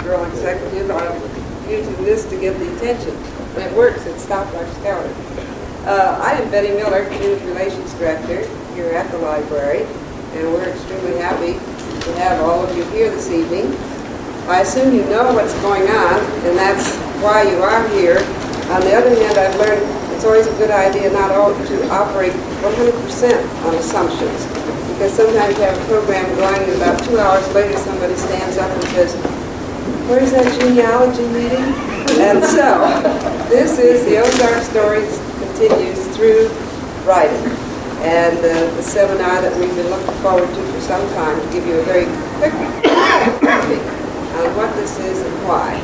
girl executive. I'm using this to get the attention. And it works. It stopped our scouter. I am Betty Miller, Community Relations Director here at the library, and we're extremely happy to have all of you here this evening. I assume you know what's going on, and that's why you are here. On the other hand, I've learned it's always a good idea not to operate 100% on assumptions, because sometimes you have a program going and about 2 hours later somebody stands up and says, "Where's that genealogy meeting?" And so, this is the Ozark Stories continues through writing. And the seminar that we've been looking forward to for some time to give you a very quick briefing on what this is and why.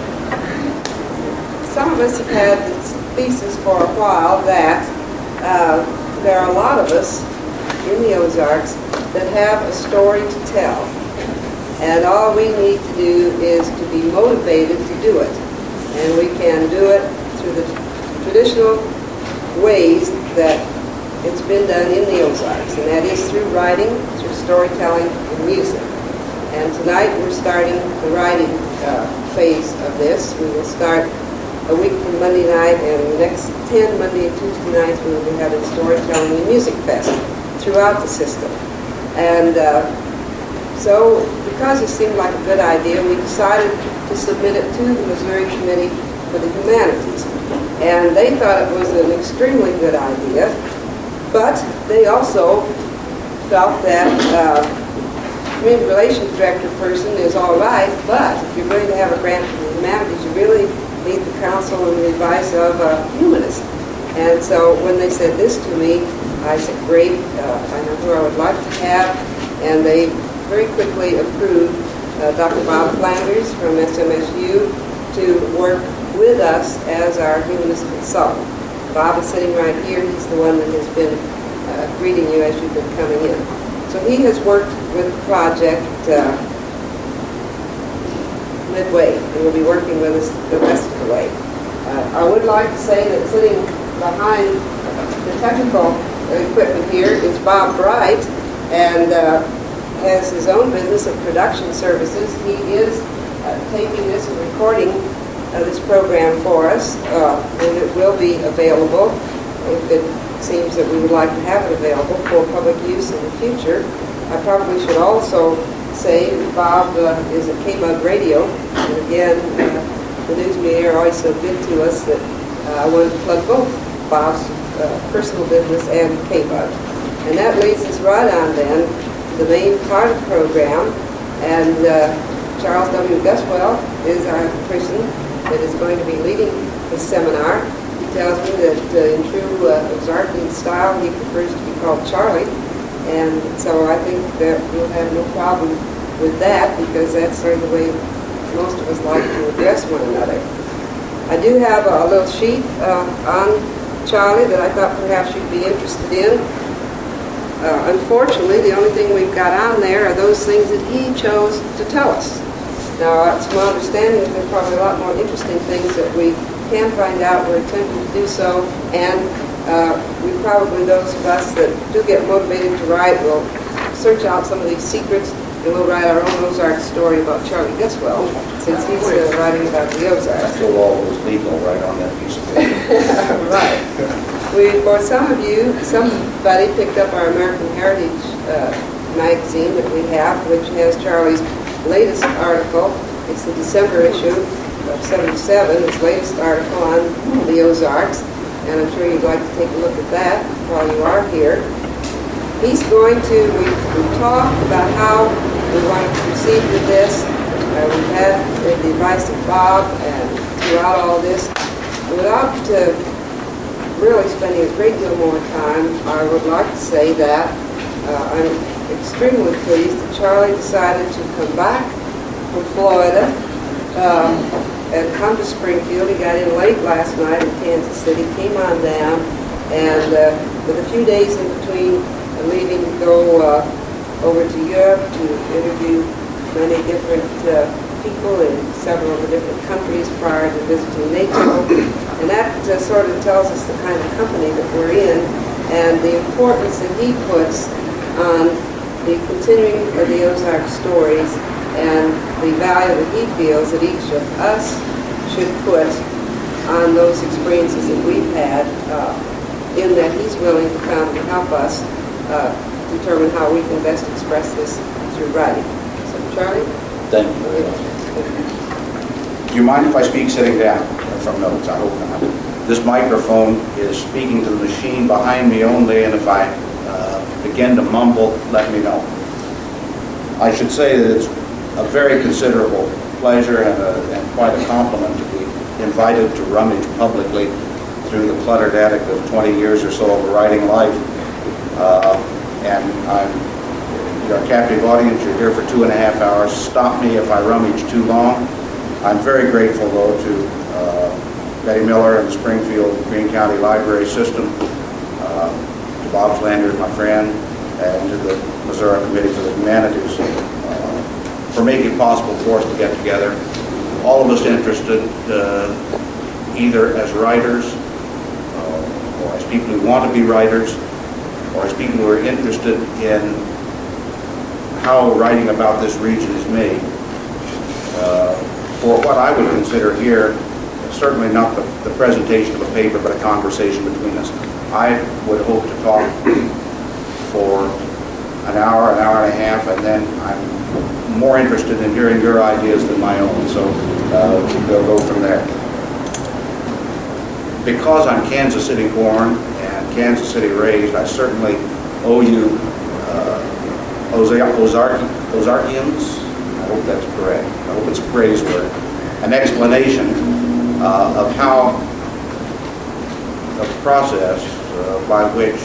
Some of us have had this thesis for a while that there are a lot of us in the Ozarks that have a story to tell. And all we need to do is to be motivated to do it. And we can do it through the traditional ways that it's been done in the Ozarks, and that is through writing, through storytelling, and music. And tonight we're starting the writing phase of this. We will start a week from Monday night, and the next 10 Monday and Tuesday nights we will be having Storytelling and Music Fest throughout the system. And so, because it seemed like a good idea, we decided to submit it to the Missouri Committee for the Humanities. And they thought it was an extremely good idea, but they also felt that community relations director person is all right, but if you're going to have a grant for the humanities, you really need the counsel and the advice of a humanist. And so when they said this to me, I said, great, I know who I would like to have, and they very quickly approved Dr. Bob Flanders from SMSU to work with us as our humanist consultant. Bob is sitting right here. He's the one that has been greeting you as you've been coming in. So he has worked with the project midway, and will be working with us the rest of the way. I would like to say that sitting behind the technical equipment here is Bob Bright, and has his own business of production services. He is taking this and recording this program for us, and it will be available if it seems that we would like to have it available for public use in the future. I probably should also say that Bob is at K-Bug Radio, and again, the news media are always so good to us that I wanted to plug both Bob's personal business and K-Bug. And that leads us right on then to the main part of the program, and Charles W. Gusewelle is our person that is going to be leading the seminar. He tells me that in true Ozarkian style, he prefers to be called Charlie, and so I think that we'll have no problem with that, because that's sort of the way most of us like to address one another. I do have a little sheet on Charlie that I thought perhaps you'd be interested in. Unfortunately, the only thing we've got on there are those things that he chose to tell us. Now, it's my understanding that there are probably a lot more interesting things that we can find out. We're attempting to do so, and we probably, those of us that do get motivated to write, will search out some of these secrets, and we'll write our own Ozark story about Charlie Gusewelle, since he's writing about the Ozarks. Kill all those people right on that piece of paper. Right. For some of you, somebody picked up our American Heritage magazine that we have, which has Charlie's latest article. It's the December issue of '77, his latest article on the Ozarks, and I'm sure you'd like to take a look at that while you are here. He's going to, we've talked about how we want to proceed with this. We've had the advice of Bob, and throughout all this, without really spending a great deal more time, I would like to say that I'm extremely pleased that Charlie decided to come back from Florida and come to Springfield. He got in late last night in Kansas City, came on down, and with a few days in between leaving to go over to Europe to interview many different people in several of the different countries prior to visiting NATO. And that sort of tells us the kind of company that we're in, and the importance that he puts on the continuing of the Ozark stories and the value that he feels that each of us should put on those experiences that we've had, in that he's willing to come and help us determine how we can best express this through writing. So, Charlie? Thank you very much. Do you mind if I speak sitting down from notes? I hope not. This microphone is speaking to the machine behind me only, and if I begin to mumble, let me know. I should say that it's a very considerable pleasure and quite a compliment to be invited to rummage publicly through the cluttered attic of 20 years or so of a writing life. And you're a captive audience. You're here for 2.5 hours. Stop me if I rummage too long. I'm very grateful, though, to Betty Miller and the Springfield Greene County Library System, to Bob Flanders, my friend, and to the Missouri Committee for the Humanities for making it possible for us to get together. All of us interested, either as writers, or as people who want to be writers, or as people who are interested in how writing about this region is made. For what I would consider here, certainly not the presentation of a paper, but a conversation between us. I would hope to talk for an hour and a half, and then I'm more interested in hearing your ideas than my own, so we'll go from there. Because I'm Kansas City born and Kansas City raised, I certainly owe you Ozarkians, I hope that's correct, I hope it's a praise word, an explanation of how the process by which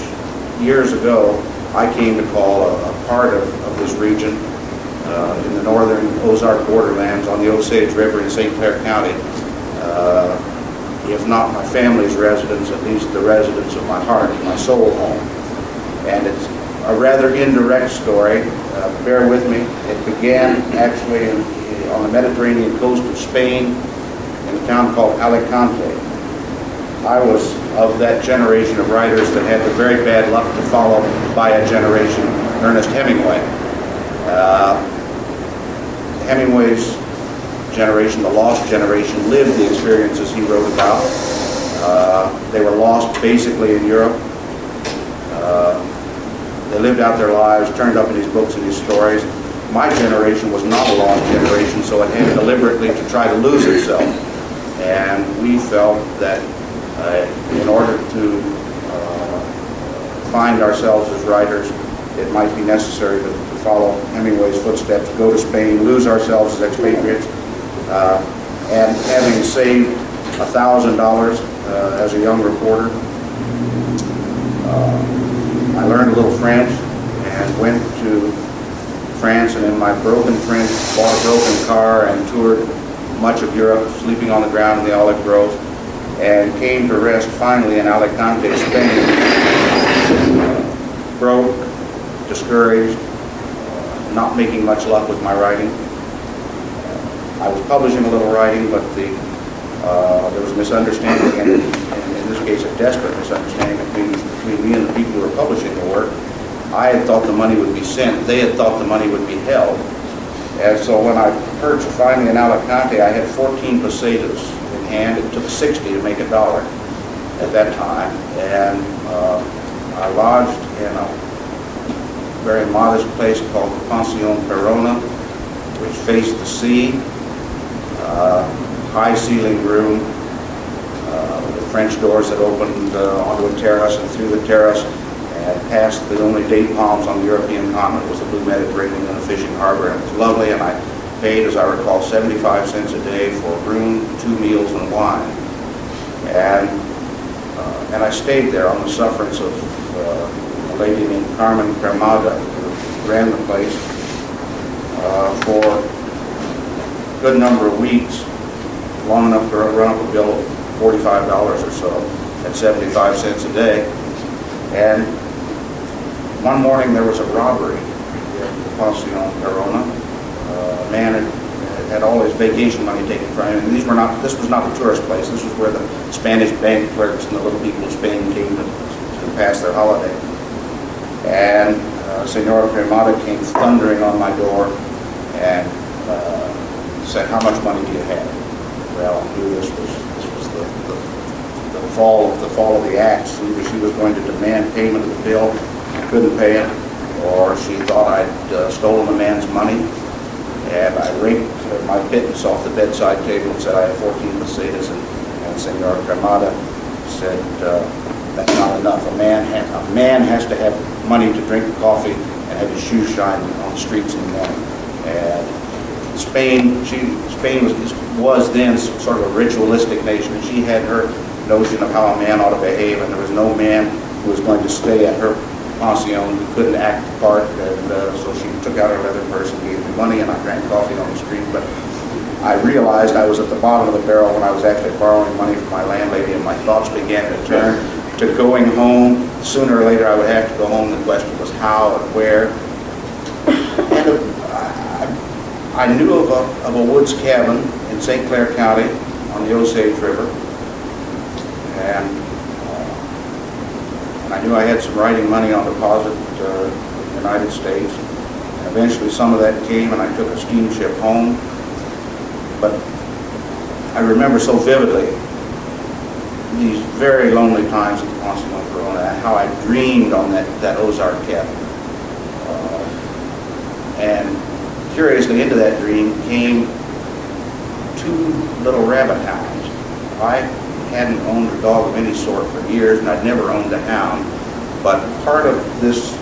years ago I came to call a part of this region in the northern Ozark borderlands on the Osage River in St. Clair County, if not my family's residence, at least the residence of my heart, my soul home. And it's a rather indirect story. Bear with me. It began actually on the Mediterranean coast of Spain in a town called Alicante. I was of that generation of writers that had the very bad luck to follow by a generation, Ernest Hemingway. Hemingway's generation, the lost generation, lived the experiences he wrote about. They were lost basically in Europe. They lived out their lives, turned up in his books and his stories. My generation was not a lost generation, so it had deliberately to try to lose itself. And we felt that in order to find ourselves as writers, it might be necessary to follow Hemingway's footsteps, go to Spain, lose ourselves as expatriates. And having saved $1,000 as a young reporter, I learned a little French and went to France, and in my broken French bought a broken car and toured much of Europe, sleeping on the ground in the olive groves, and came to rest finally in Alicante, Spain, broke, discouraged, not making much luck with my writing. I was publishing a little writing, but there was a misunderstanding, and in this case a desperate misunderstanding between me and the people who were publishing the work. I had thought the money would be sent, they had thought the money would be held. And so when I perched finally in Alicante, I had 14 pesetas in hand. It took 60 to make $1 at that time. And I lodged in a very modest place called the Pension Perona, which faced the sea, high ceiling room, with French doors that opened onto a terrace, and through the terrace and past the only date palms on the European continent was the blue Mediterranean and a fishing harbor, and it was lovely. And I paid, as I recall, 75 cents a day for room, 2 meals, and wine. And I stayed there on the sufferance of a lady named Carmen Cremada, who ran the place for a good number of weeks, long enough to run up a bill of $45 or so at 75 cents a day. And one morning there was a robbery at the Pension Perona. A man had all his vacation money taken from him. And this was not a tourist place. This was where the Spanish bank clerks and the little people of Spain came to pass their holiday. And Senora Cremada came thundering on my door and said, "How much money do you have?" Well, I knew this was the fall of the axe. Either she was going to demand payment of the bill, couldn't pay it, or she thought I'd stolen the man's money. And I raked my pittance off the bedside table and said I had 14 pesetas, and Senor Cremada said, "That's not enough. A man has to have money to drink coffee and have his shoes shine on the streets in the morning." And Spain was then sort of a ritualistic nation, and she had her notion of how a man ought to behave, and there was no man who was going to stay at her pension who couldn't act the part, and so she took out her leather purse and gave me money, and I drank coffee on the street. But I realized I was at the bottom of the barrel when I was actually borrowing money from my landlady, and my thoughts began to turn to going home. Sooner or later I would have to go home. The question was how and where. And I knew of a woods cabin in St. Clair County on the Osage River, and I knew I had some writing money on deposit in the United States. And eventually some of that came, and I took a steamship home. But I remember so vividly these very lonely times at the Pension Corona, and how I dreamed on that Ozark cabin. And curiously, into that dream came 2 little rabbit hounds. I hadn't owned a dog of any sort for years, and I'd never owned a hound. But part of this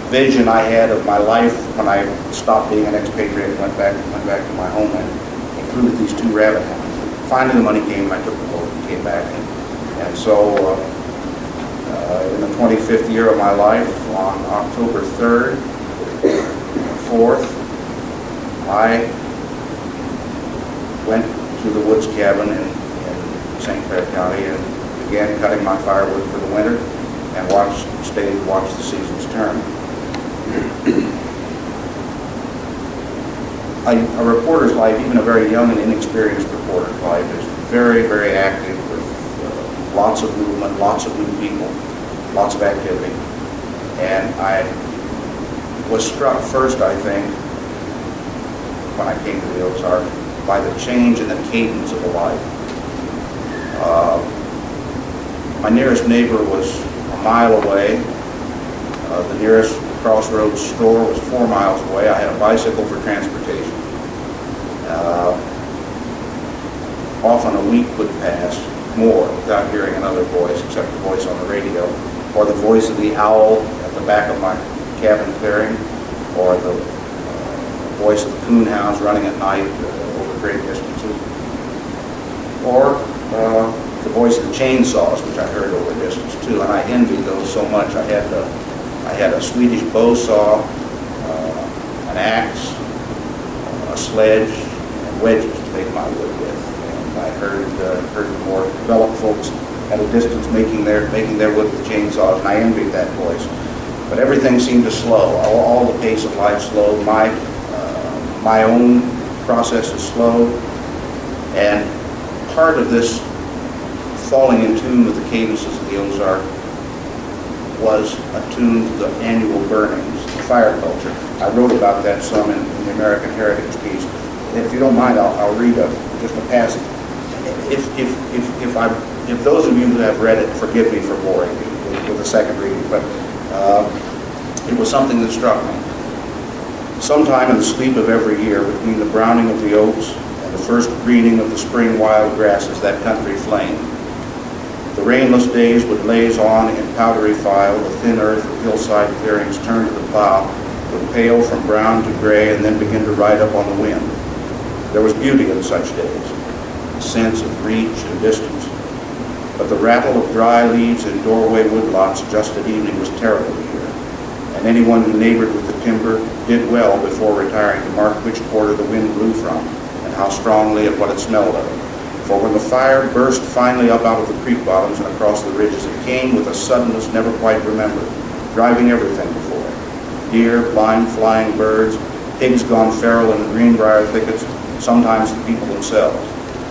vision I had of my life when I stopped being an expatriate and went back to my homeland included these 2 rabbit hounds. Finally, the money came, and I took the boat and came back. And so, in the 25th year of my life, on October 3rd, 4th, I went to the woods cabin in St. Clair County and began cutting my firewood for the winter and stayed to watch the seasons turn. A reporter's life, even a very young and inexperienced reporter's life, is very, very active with lots of movement, lots of new people, lots of activity. And I was struck first, I think, when I came to the Ozark, by the change in the cadence of the life. My nearest neighbor was a mile away. The nearest crossroads store was 4 miles away. I had a bicycle for transportation. Often a week would pass, more, without hearing another voice except the voice on the radio, or the voice of the owl at the back of my cabin clearing, or the voice of the coonhounds running at night over great distances, or the voice of the chainsaws, which I heard over distance too, and I envied those so much. I had a Swedish bow saw, an axe, a sledge, and wedges to make my wood with. And I heard the more developed folks at a distance making their wood with chainsaws, and I envied that voice. But everything seemed to slow. All the pace of life slowed. My own process is slowed, and part of this falling in tune with the cadences of the Ozark was attuned to the annual burnings, the fire culture. I wrote about that some in the American Heritage piece. If you don't mind, I'll read just a passage. If those of you who have read it, forgive me for boring you with a second reading, but it was something that struck me. Sometime in the sleep of every year, between the browning of the oaks and the first greening of the spring wild grasses, that country flamed. The rainless days would laze on in powdery file. The thin earth of hillside clearings turned to the plow would pale from brown to gray and then begin to ride up on the wind. There was beauty in such days, a sense of reach and distance. But the rattle of dry leaves in doorway woodlots just at evening was terrible to hear. And anyone who neighbored with the timber did well before retiring to mark which quarter the wind blew from and how strongly and what it smelled of. For when the fire burst finally up out of the creek bottoms and across the ridges, it came with a suddenness never quite remembered, driving everything before it. Deer, blind flying birds, pigs gone feral in the greenbrier thickets, sometimes the people themselves,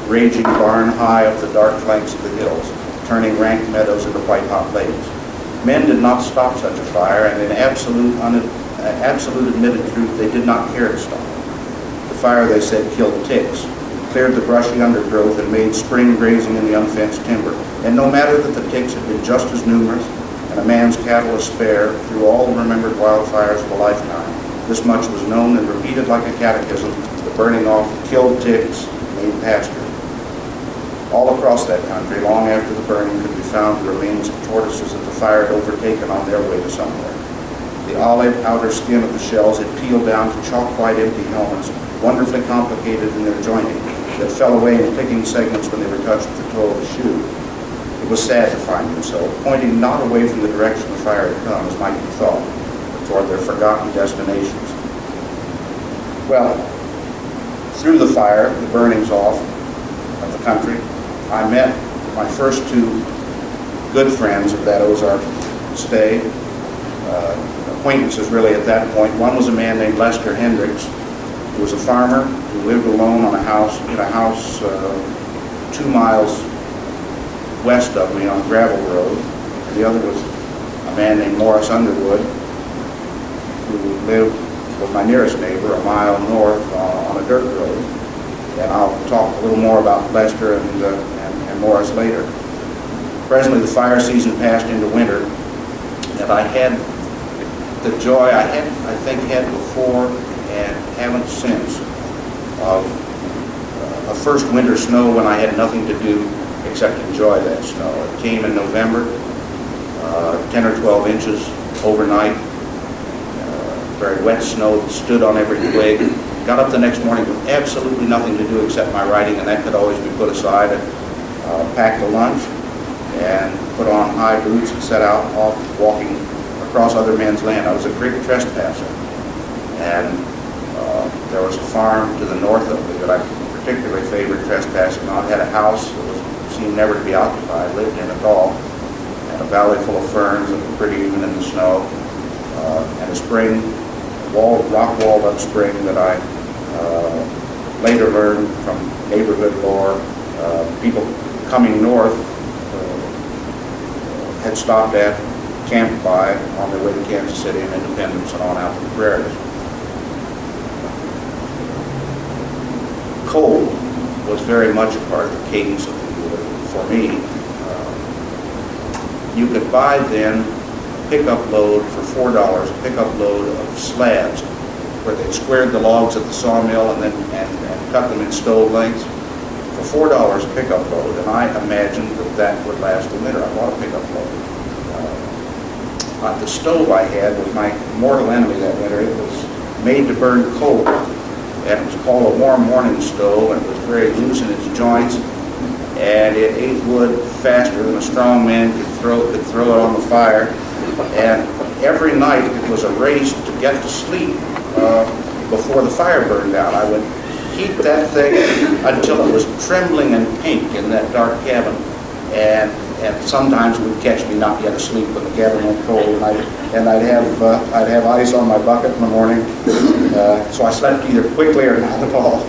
raging barn high up the dark flanks of the hills, turning rank meadows into white-hot lakes. Men did not stop such a fire, and in absolute admitted truth, they did not care to stop. The fire, they said, killed ticks, cleared the brushy undergrowth, and made spring grazing in the unfenced timber. And no matter that the ticks had been just as numerous and a man's cattle as spare through all the remembered wildfires of a lifetime, this much was known and repeated like a catechism: the burning off of killed ticks made pasture. All across that country, long after the burning, could be found the remains of tortoises that the fire had overtaken on their way to somewhere. The olive outer skin of the shells had peeled down to chalk-white empty helmets, wonderfully complicated in their joining, that fell away in clicking segments when they were touched with the toe of the shoe. It was sad to find them so, pointing not away from the direction the fire had come, as might be thought, but toward their forgotten destinations. Well, through the fire, the burnings off of the country, I met my first two good friends of that Ozark stay, acquaintances really at that point. One was a man named Lester Hendricks, who was a farmer who lived alone in a house 2 miles west of me on a gravel road. And the other was a man named Morris Underwood, who was my nearest neighbor, a mile north on a dirt road. And I'll talk a little more about Lester and Morris later. Presently, the fire season passed into winter, and I had the joy I think had before and haven't since of a first winter snow when I had nothing to do except enjoy that snow. It came in November, 10 or 12 inches overnight, very wet snow that stood on every twig. Got up the next morning with absolutely nothing to do except my writing, and that could always be put aside. Packed a lunch and put on high boots and set out off walking across other men's land. I was a great trespasser, and there was a farm to the north of me that I particularly favored trespassing on. It had a house that seemed never to be occupied, lived in at all, and a valley full of ferns that were pretty even in the snow, and a spring, rock-walled up spring that I later learned from neighborhood lore. People coming north had stopped at, camped by, on their way to Kansas City and Independence and on out to the prairies. Cold was very much a part of the cadence of the year for me. You could buy then a pickup load for $4, a pickup load of slabs, where they squared the logs at the sawmill and then cut them in stove lengths for $4 a pickup load, and I imagined that would last the winter. I bought a pickup load. The stove I had was my mortal enemy that winter. It was made to burn coal, and it was called a warm morning stove, and it was very loose in its joints, and it ate wood faster than a strong man could throw it on the fire. And every night it was a race to get to sleep before the fire burned out. I would heat that thing until it was trembling and pink in that dark cabin, and sometimes it would catch me not yet asleep when the cabin went cold, and I'd have ice on my bucket in the morning, so I slept either quickly or not at all.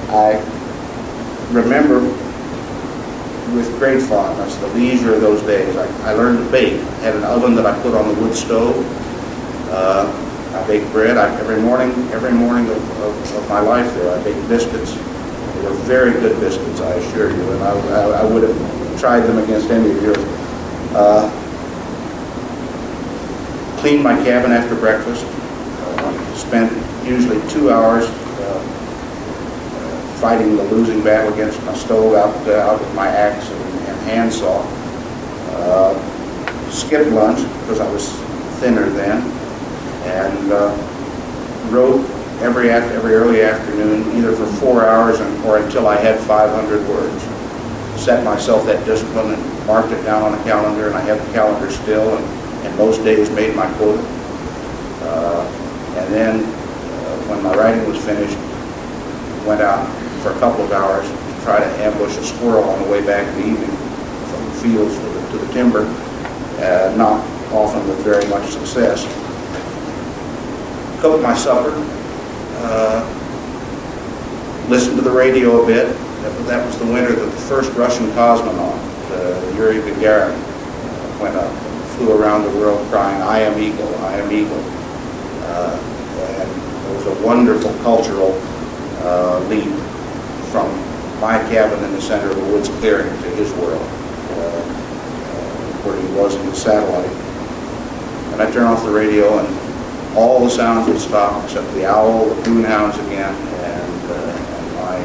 I remember with great fondness the leisure of those days. I learned to bake. I had an oven that I put on the wood stove. I baked bread. Every morning of my life there, I baked biscuits. They were very good biscuits, I assure you, and I would have tried them against any of yours. Cleaned my cabin after breakfast. Spent usually 2 hours fighting the losing battle against my stove out with my axe and handsaw. Skipped lunch because I was thinner then, and wrote every early afternoon, either for 4 hours or until I had 500 words. Set myself that discipline and marked it down on a calendar, and I have the calendar still, and most days made my quota. And then when my writing was finished, went out for a couple of hours to try to ambush a squirrel on the way back in the evening from the fields to the timber, not often with very much success. Cooked my supper, listened to the radio a bit. That was the winter that the first Russian cosmonaut, Yuri Gagarin, went up, flew around the world crying, "I am Eagle, I am Eagle." And it was a wonderful cultural lead from my cabin in the center of the woods clearing to his world, where he was in the satellite. And I turn off the radio, and all the sounds would stop except the owl, the coonhounds again, and my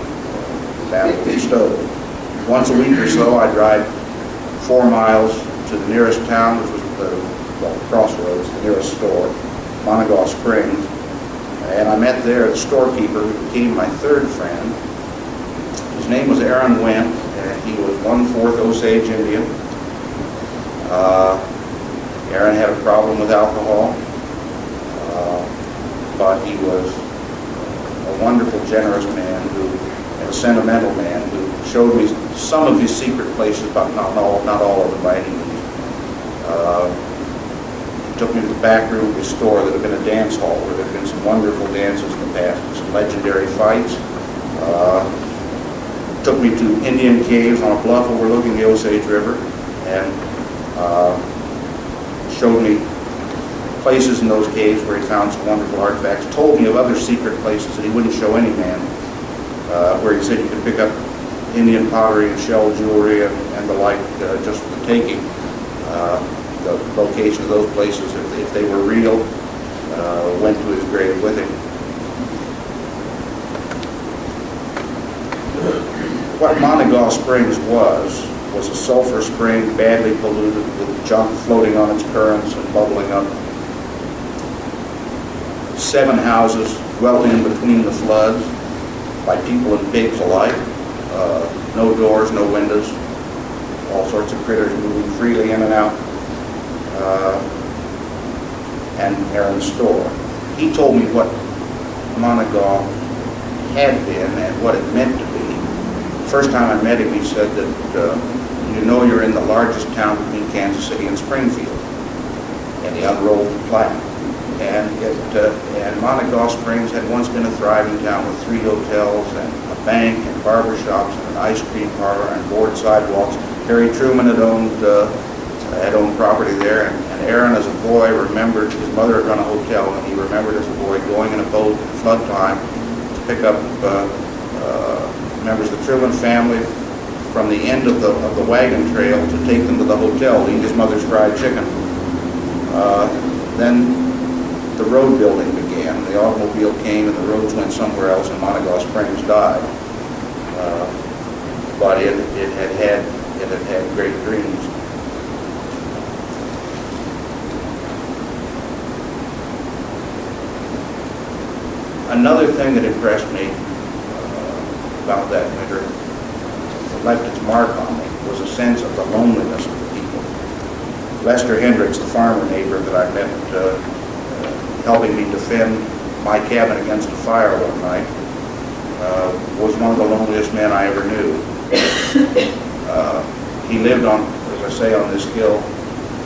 battle with the stove. Once a week or so, I'd ride 4 miles to the nearest town, which was the crossroads, the nearest store, Monogaw Springs. And I met there the storekeeper who became my third friend. His name was Aaron Went, and he was 1/4 Osage Indian. Aaron had a problem with alcohol, but he was a wonderful, generous man and a sentimental man who showed me some of his secret places, but not all of them by any means. Took me to the back room of his store that had been a dance hall where there had been some wonderful dances in the past, some legendary fights. Took me to Indian caves on a bluff overlooking the Osage River, and showed me places in those caves where he found some wonderful artifacts. Told me of other secret places that he wouldn't show any man, where he said you could pick up Indian pottery and shell jewelry and the like just for the taking. The location of those places, if they were real, went to his grave with him. What Monogaw Springs was a sulfur spring badly polluted with junk floating on its currents and bubbling up. 7 houses dwelt in between the floods by people and pigs alike. No doors, no windows, all sorts of critters moving freely in and out. And Aaron's store. He told me what Monogaw had been and what it meant to be. The first time I met him, he said that you're in the largest town between Kansas City and Springfield. And he unrolled the plaque. And Monogaw Springs had once been a thriving town with 3 hotels and a bank and barber shops and an ice cream parlor and board sidewalks. Harry Truman had owned property there, and Aaron as a boy remembered his mother had run a hotel, and he remembered as a boy going in a boat at flood time to pick up members of the Truman family from the end of the wagon trail to take them to the hotel to eat his mother's fried chicken. Then the road building began. The automobile came and the roads went somewhere else, and Monogaw Springs died. But it had great dreams. Another thing that impressed me about that winter, that left its mark on me, was a sense of the loneliness of the people. Lester Hendricks, the farmer neighbor that I met helping me defend my cabin against a fire one night, was one of the loneliest men I ever knew. He lived on, as I say, on this hill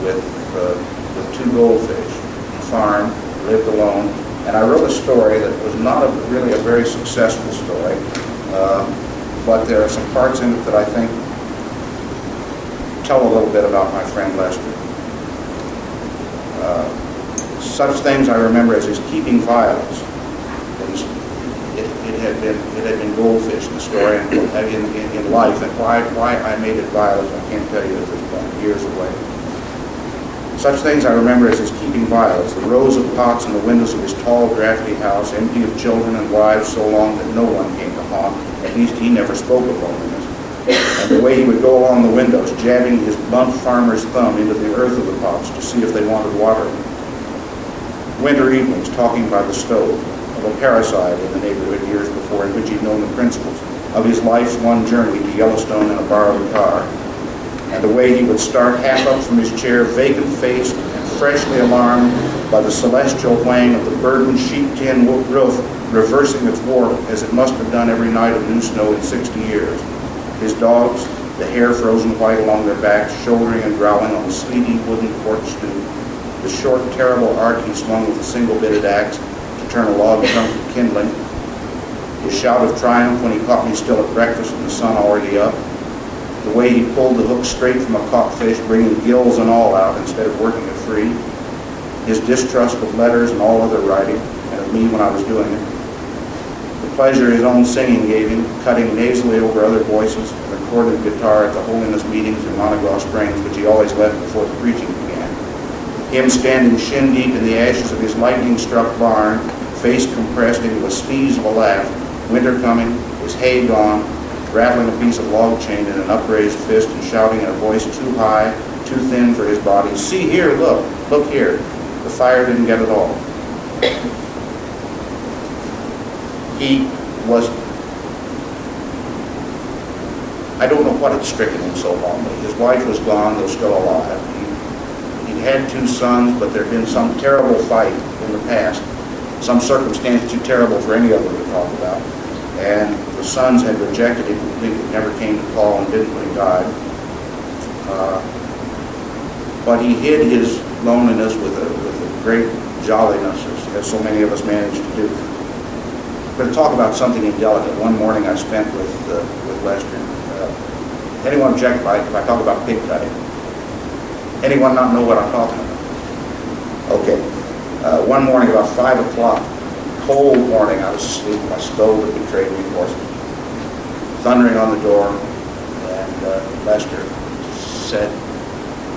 with 2 goldfish. He farmed, lived alone. And I wrote a story that was not really a very successful story, but there are some parts in it that I think tell a little bit about my friend Lester. Such things I remember as his keeping violets. It had been goldfish in the story and in life, and why I made it violets I can't tell you at this point, years away. Such things I remember as his keeping violets, the rows of pots in the windows of his tall, drafty house, empty of children and wives so long that no one came to haunt. At least he never spoke of loneliness. And the way he would go along the windows, jabbing his blunt farmer's thumb into the earth of the pots to see if they wanted watering. Winter evenings, talking by the stove, of a parricide in the neighborhood years before in which he'd known the principles, of his life's one journey to Yellowstone in a borrowed car. And the way he would start half up from his chair, vacant-faced and freshly alarmed by the celestial whang of the burdened sheet tin roof reversing its warp as it must have done every night of new snow in 60 years. His dogs, the hair frozen white along their backs, shouldering and growling on the sleety wooden porch stoop. The short, terrible arc he swung with a single-bitted axe to turn a log trunk to kindling. His shout of triumph when he caught me still at breakfast and the sun already up. The way he pulled the hook straight from a caught fish, bringing gills and all out instead of working it free. His distrust of letters and all other writing, and of me when I was doing it. The The pleasure his own singing gave him, cutting nasally over other voices, and recorded guitar at the holiness meetings in Montague Springs, which he always left before the preaching began. Him standing shin deep in the ashes of his lightning-struck barn, face compressed into a sneeze of a laugh, winter coming, his hay gone, rattling a piece of log chain in an upraised fist and shouting in a voice too high, too thin for his body, "See here, look here." The fire didn't get it all. He was, I don't know what had stricken him so long, but his wife was gone, though still alive. He'd had 2 sons, but there had been some terrible fight in the past, some circumstance too terrible for any of them to talk about. And the sons had rejected him completely, never came to call and didn't when he died. But he hid his loneliness with a great jolliness, as so many of us manage to do. I'm going to talk about something indelicate. One morning I spent with Lester. Anyone object if I talk about pig cutting? Anyone not know what I'm talking about? Okay. One morning about 5 o'clock, cold morning, I was asleep. My stove had betrayed me, of course. Thundering on the door, and Lester said,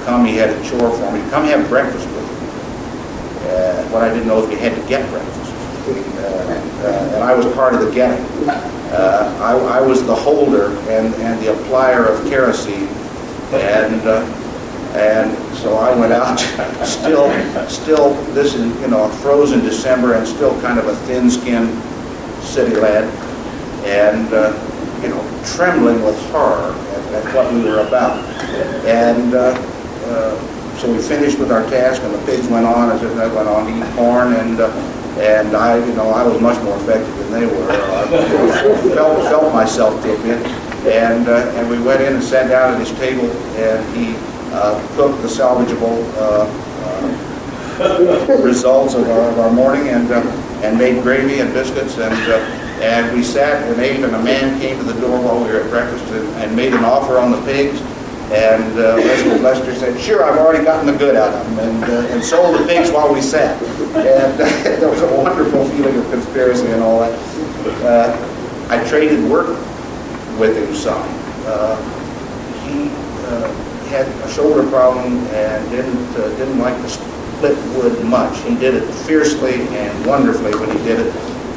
"Come," he had a chore for me, "come have breakfast with me." What I didn't know is we had to get breakfast. And I was part of the getting. I was the holder and the applier of kerosene, and so I went out, still this is, a frozen December, and still kind of a thin-skinned city lad, and trembling with horror at what we were about. And so we finished with our task, and the pigs went on as if I went on to eat corn, and I was much more effective than they were. I felt myself to a bit, and we went in and sat down at his table, and he cooked the salvageable results of our morning, and made gravy and biscuits, and we sat and ate, and a man came to the door while we were at breakfast and made an offer on the pigs. And Lester said, "Sure, I've already gotten the good out of them," and sold the pigs while we sat. And there was a wonderful feeling of conspiracy and all that. I traded work with him some. He had a shoulder problem and didn't like to split wood much. He did it fiercely and wonderfully when he did it,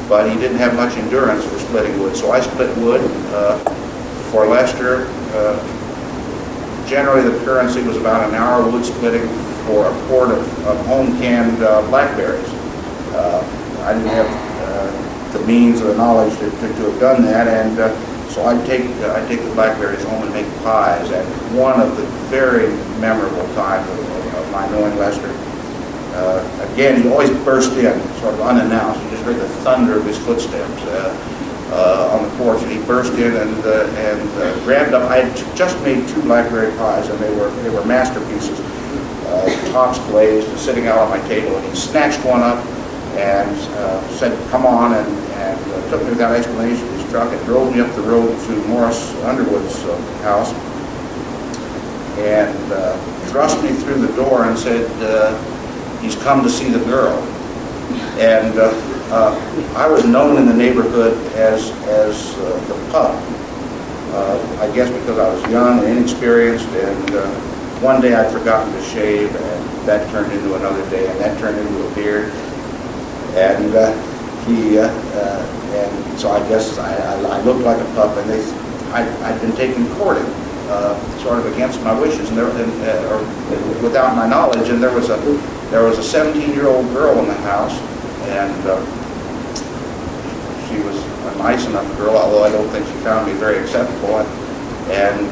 but he didn't have much endurance for splitting wood. So I split wood for Lester. Generally, the currency was about an hour wood splitting for a quart of home-canned blackberries. I didn't have the means or the knowledge to have done that, and so I'd take the blackberries home and make pies. At one of the very memorable times of my knowing Lester. Again, he always burst in, sort of unannounced. You just heard the thunder of his footsteps on the porch, and he burst in and grabbed up. I had just made 2 blackberry pies, and they were masterpieces, tops glazed, and sitting out on my table. And he snatched one up and said, "Come on," and took me without explanation to his truck and drove me up the road to Morris Underwood's house, and thrust me through the door and said, "He's come to see the girl." And I was known in the neighborhood as the pup. I guess because I was young and inexperienced, and one day I'd forgotten to shave, and that turned into another day, and that turned into a beard. And and so I guess I looked like a pup, and I'd been taken courting, sort of against my wishes, and or without my knowledge. And there was a 17-year-old girl in the house, and she was a nice enough girl, although I don't think she found me very acceptable. And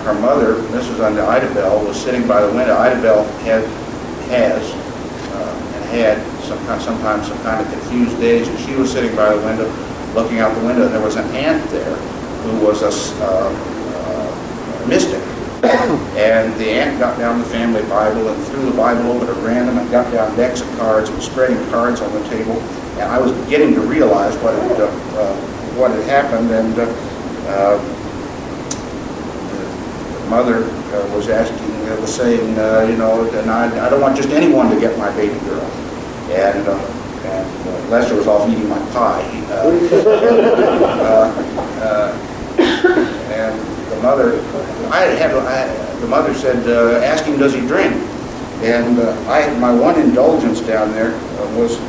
her mother, Mrs. Idabel, was sitting by the window. Idabel had sometimes some kind of confused days, and she was sitting by the window, looking out the window, and there was an aunt there who was a mystic. And the aunt got down the family Bible and threw the Bible over at random and got down decks of cards and spreading cards on the table. And I was beginning to realize what had happened, and the mother was saying, and I don't want just anyone to get my baby girl. And and Lester was off eating my pie. And the mother, the mother said, ask him, does he drink? And my one indulgence down there was,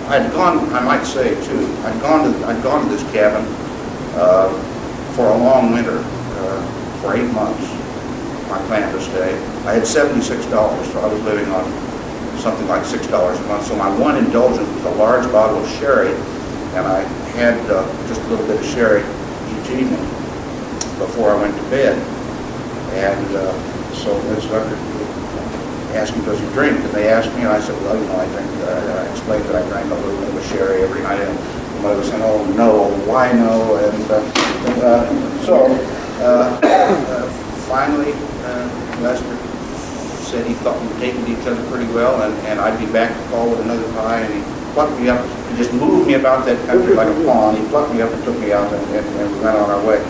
I'd gone, I might say too, I'd gone to this cabin for a long winter, for 8 months. My plan to stay. I had $76, so I was living on something like $6 a month. So my one indulgence was a large bottle of sherry, and I had just a little bit of sherry each evening before I went to bed. And so Ms. Lucker asked me, does he drink? And they asked me, and I said, well, you know, I drink. I explained that I drank a little bit of sherry every night. And the mother was saying, oh no, why no? And finally, Lester said he thought we were taking to each other pretty well, and I'd be back to call with another pie, and he plucked me up. He just moved me about that country like a pawn. He plucked me up and took me out, and we went on our way.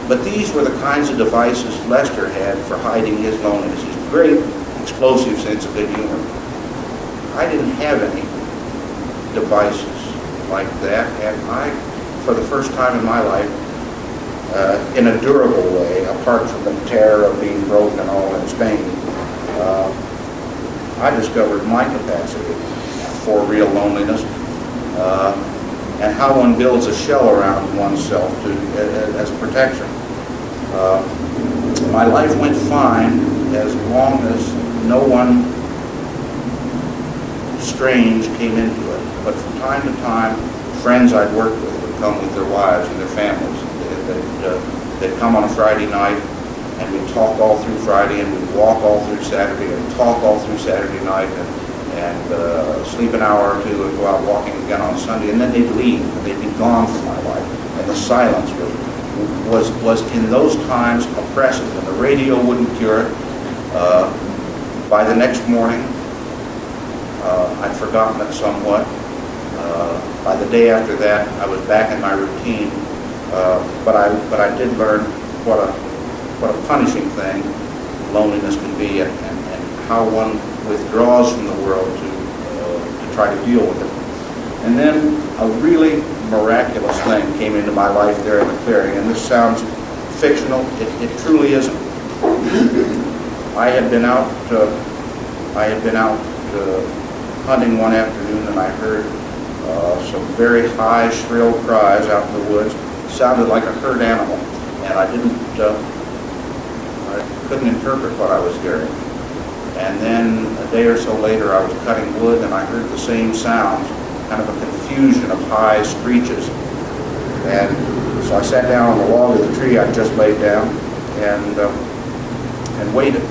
But these were the kinds of devices Lester had for hiding his loneliness. His great explosive sense of good humor. I didn't have any devices like that, and I, for the first time in my life, in a durable way, apart from the terror of being broke and all in Spain, I discovered my capacity for real loneliness and how one builds a shell around oneself as protection. My life went fine as long as no one strange came into it, but from time to time, friends I'd worked with would come with their wives and their families. They'd come on a Friday night, and we'd talk all through Friday, and we'd walk all through Saturday, and talk all through Saturday night, and sleep an hour or two, and go out walking again on Sunday, and then they'd leave, and they'd be gone from my life, and the silence was in those times oppressive, and the radio wouldn't cure it. By the next morning, I'd forgotten it somewhat. By the day after that, I was back in my routine. But I did learn what a punishing thing loneliness can be, and how one withdraws from the world to try to deal with it. And then a really miraculous thing came into my life there in the clearing, and this sounds fictional. It truly isn't. I had been out hunting one afternoon, and I heard some very high, shrill cries out in the woods. Sounded like a herd animal, and I couldn't interpret what I was hearing. And then a day or so later, I was cutting wood, and I heard the same sounds, kind of a confusion of high screeches. And so I sat down on the log of the tree I just laid down, and waited.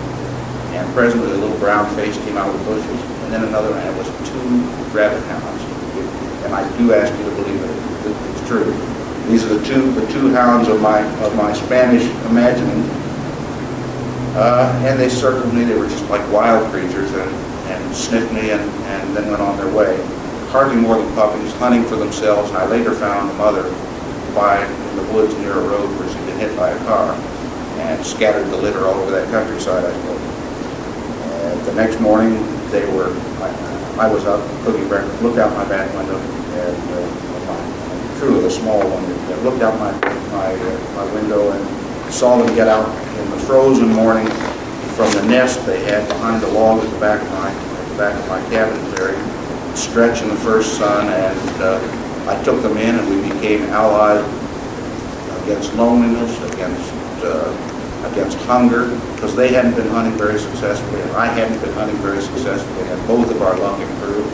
And presently, a little brown face came out of the bushes, and then another, and it was 2 rabbit hounds. And I do ask you to believe it. It's true. These are the two hounds of my Spanish imagining, and they circled me. They were just like wild creatures, and sniffed me, and then went on their way. Hardly more than puppies, hunting for themselves. And I later found the mother in the woods near a road where she'd been hit by a car, and scattered the litter all over that countryside, I suppose. And the next morning, I was up cooking breakfast, looked out my back window, and truly a small one, that looked out my window and saw them get out in the frozen morning from the nest they had behind the log at the back of my cabin clearing, stretch in the first sun, and I took them in, and we became allies against loneliness, against hunger, because they hadn't been hunting very successfully, and I hadn't been hunting very successfully, and both of our luck improved.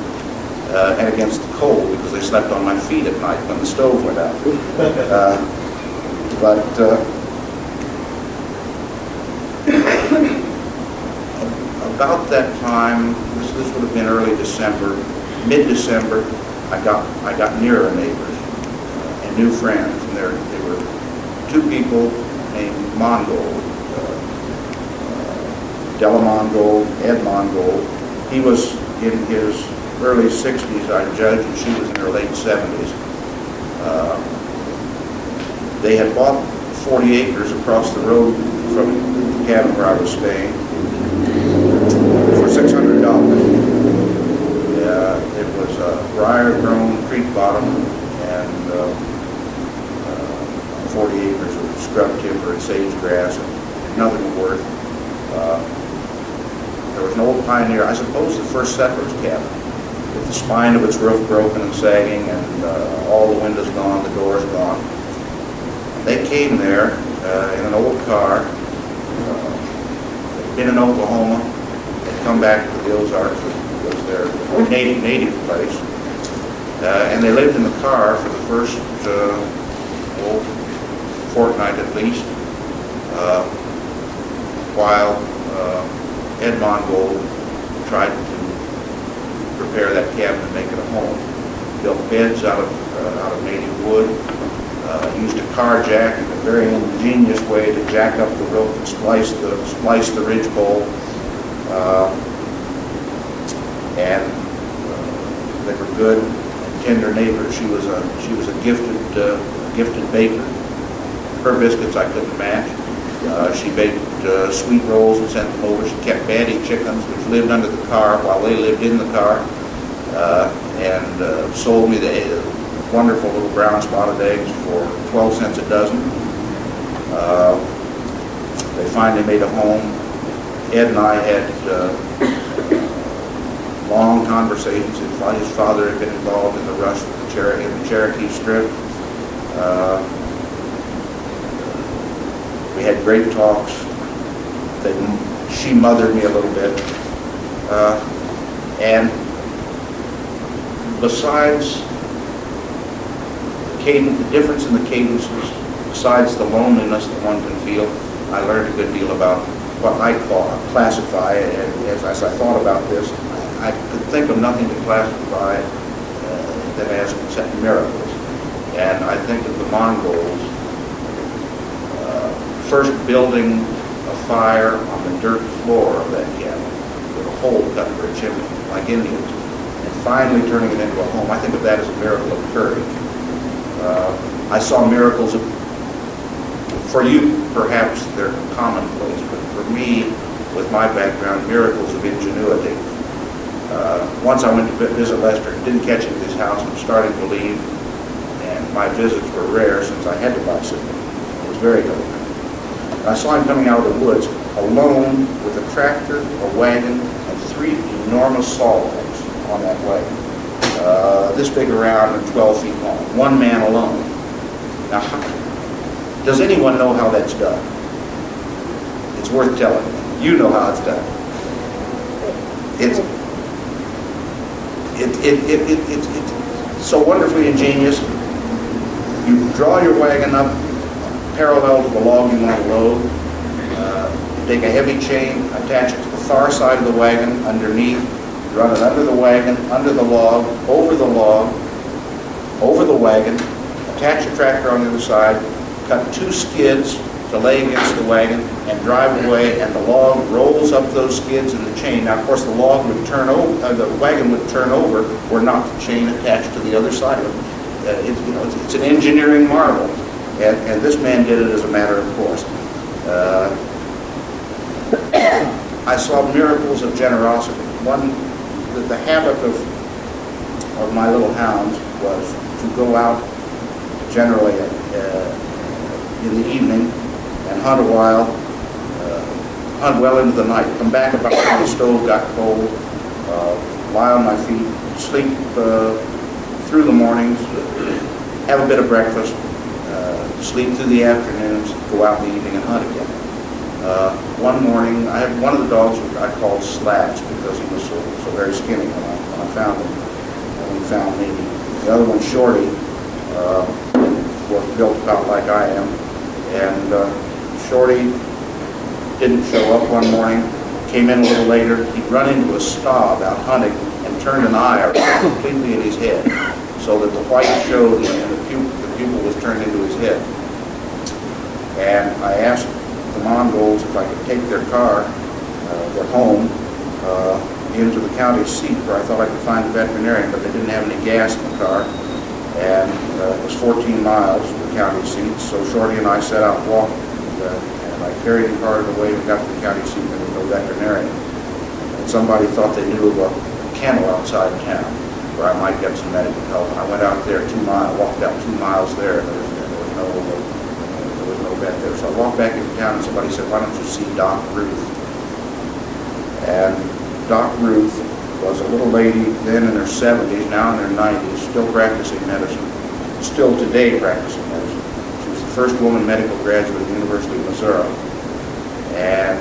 And against the cold, because they slept on my feet at night when the stove went out. About that time, this would have been early December, mid-December, I got nearer neighbors and new friends, and there were 2 people named Mongold, Della Mongold, Ed Mongold. He was in his early 60s, I judge, and she was in her late 70s. They had bought 40 acres across the road from the cabin where I was staying for $600. They briar-grown creek bottom and 40 acres of scrub timber and sage grass and nothing worth. There was an old pioneer, I suppose the first settler's cabin, with the spine of its roof broken and sagging and all the windows gone, the doors gone. They came there in an old car. They'd been in Oklahoma. They'd come back to the Ozarks, which was their native place. And they lived in the car for the first fortnight at least, while Ed Mongold tried to prepare that cabin and make it a home. Built beds out of native wood, used a car jack in a very ingenious way to jack up the rope and splice the ridge pole, and they were good and tender neighbors. She was a gifted baker. Her biscuits I couldn't match. She baked sweet rolls and sent them over. She kept batty chickens, which lived under the car while they lived in the car, and sold me the wonderful little brown spotted eggs for 12 cents a dozen. They finally made a home. Ed and I had long conversations. His father had been involved in the rush with the Cherokee Strip. We had great talks. She mothered me a little bit. And besides the difference in the cadences, besides the loneliness that one can feel, I learned a good deal about what I classify, and as I thought about this, I could think of nothing to classify them as except miracles. And I think of the Mongols first building a fire on the dirt floor of that cabin with a hole cut for a chimney, like Indians, and finally turning it into a home. I think of that as a miracle of courage. I saw miracles for you, perhaps they're commonplace, but for me, with my background, miracles of ingenuity. Once I went to visit Lester, didn't catch him at his house, and was starting to leave, and my visits were rare since I had to bicycle. It was very good. I saw him coming out of the woods alone with a tractor, a wagon, and 3 enormous saw logs on that wagon. This big around and 12 feet long. One man alone. Now, does anyone know how that's done? It's worth telling. You know how it's done. It's so wonderfully ingenious. You draw your wagon up parallel to the log you want to load. Take a heavy chain, attach it to the far side of the wagon underneath, run it under the wagon, under the log, over the wagon, attach the tractor on the other side, cut 2 skids to lay against the wagon, and drive away, and the log rolls up those skids in the chain. Now, of course, the log would turn over, the wagon would turn over, were not the chain attached to the other side of it. It's an engineering marvel. And this man did it as a matter of course. I saw miracles of generosity. The habit of my little hounds was to go out generally in the evening and hunt a while, hunt well into the night, come back about when the stove got cold, lie on my feet, sleep through the mornings, have a bit of breakfast, sleep through the afternoons, go out in the evening and hunt again. One morning, I had one of the dogs I called Slats because he was so very skinny when I found him, when he found me. The other one, Shorty, was built about like I am, and Shorty didn't show up one morning, came in a little later. He'd run into a star about hunting and turned an eye around completely in his head so that the white showed and the pupil was turned into his head. And I asked the Mongols if I could take their car, their home, into the county seat where I thought I could find a veterinarian, but they didn't have any gas in the car. And it was 14 miles to the county seat, so Shorty and I set out walking. And I carried him part of the way and got to the county seat, and there was no veterinarian. And somebody thought they knew of a kennel outside town. where I might get some medical help. And I went out there 2 miles, walked out 2 miles there, and there was no vet there. So I walked back into town, and somebody said, "Why don't you see Doc Ruth?" And Doc Ruth was a little lady then in her 70s, now in her 90s, still practicing medicine, still today practicing medicine. She was the first woman medical graduate at the University of Missouri. And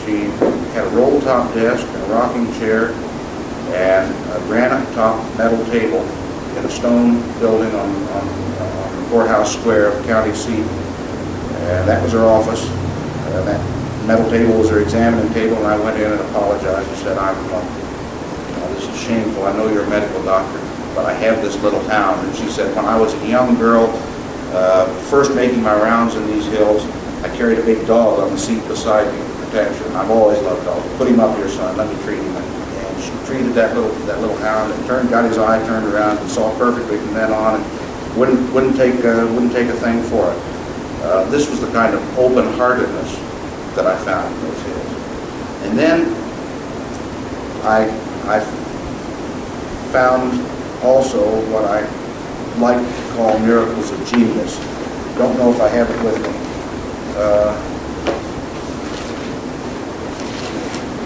she had a roll-top desk and a rocking chair and a granite-top metal table in a stone building on the courthouse square of the county seat. And that was her office. And that metal table was her examining table, and I went in and apologized and said, this is shameful. I know you're a medical doctor, but I have this little hound. And she said, when I was a young girl, first making my rounds in these hills, I carried a big dog on the seat beside me for protection. I've always loved dogs. Put him up here, son. Let me treat him. And she treated that little hound and got his eye turned around and saw perfectly from then on, and wouldn't take a thing for it. This was the kind of open-heartedness that I found in those hills. And then I found also what I like to call miracles of genius. Don't know if I have it with me.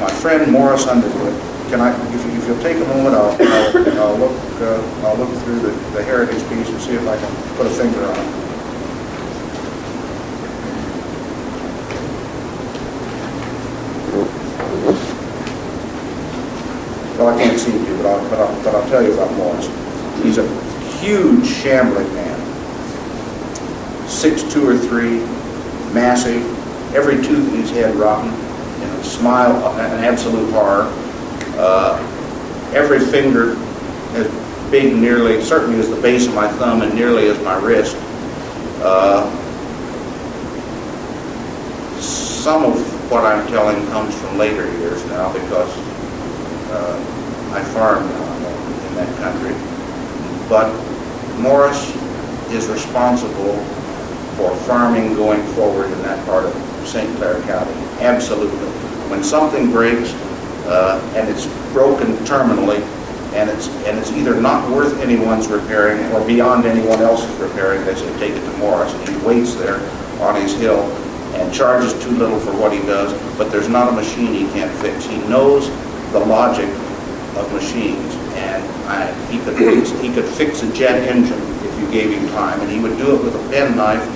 My friend Morris Underwood. If you'll take a moment, I'll look through the heritage piece and see if I can put a finger on it. Well, I can't see you, but I'll tell you about Morris. He's a huge, shambling man, 6'2" or 3", massive, every tooth in his head rotten, and a smile, an absolute horror. Every finger as big, certainly as the base of my thumb and nearly as my wrist. Some of what I'm telling comes from later years now, because I farm now in that country. But Morris is responsible for farming going forward in that part of St. Clair County. Absolutely. When something breaks and it's broken terminally, and it's either not worth anyone's repairing or beyond anyone else's repairing, they say take it to Morris, and he waits there on his hill and charges too little for what he does, but there's not a machine he can't fix. He knows the logic of machines, and he could fix a jet engine if you gave him time, and he would do it with a penknife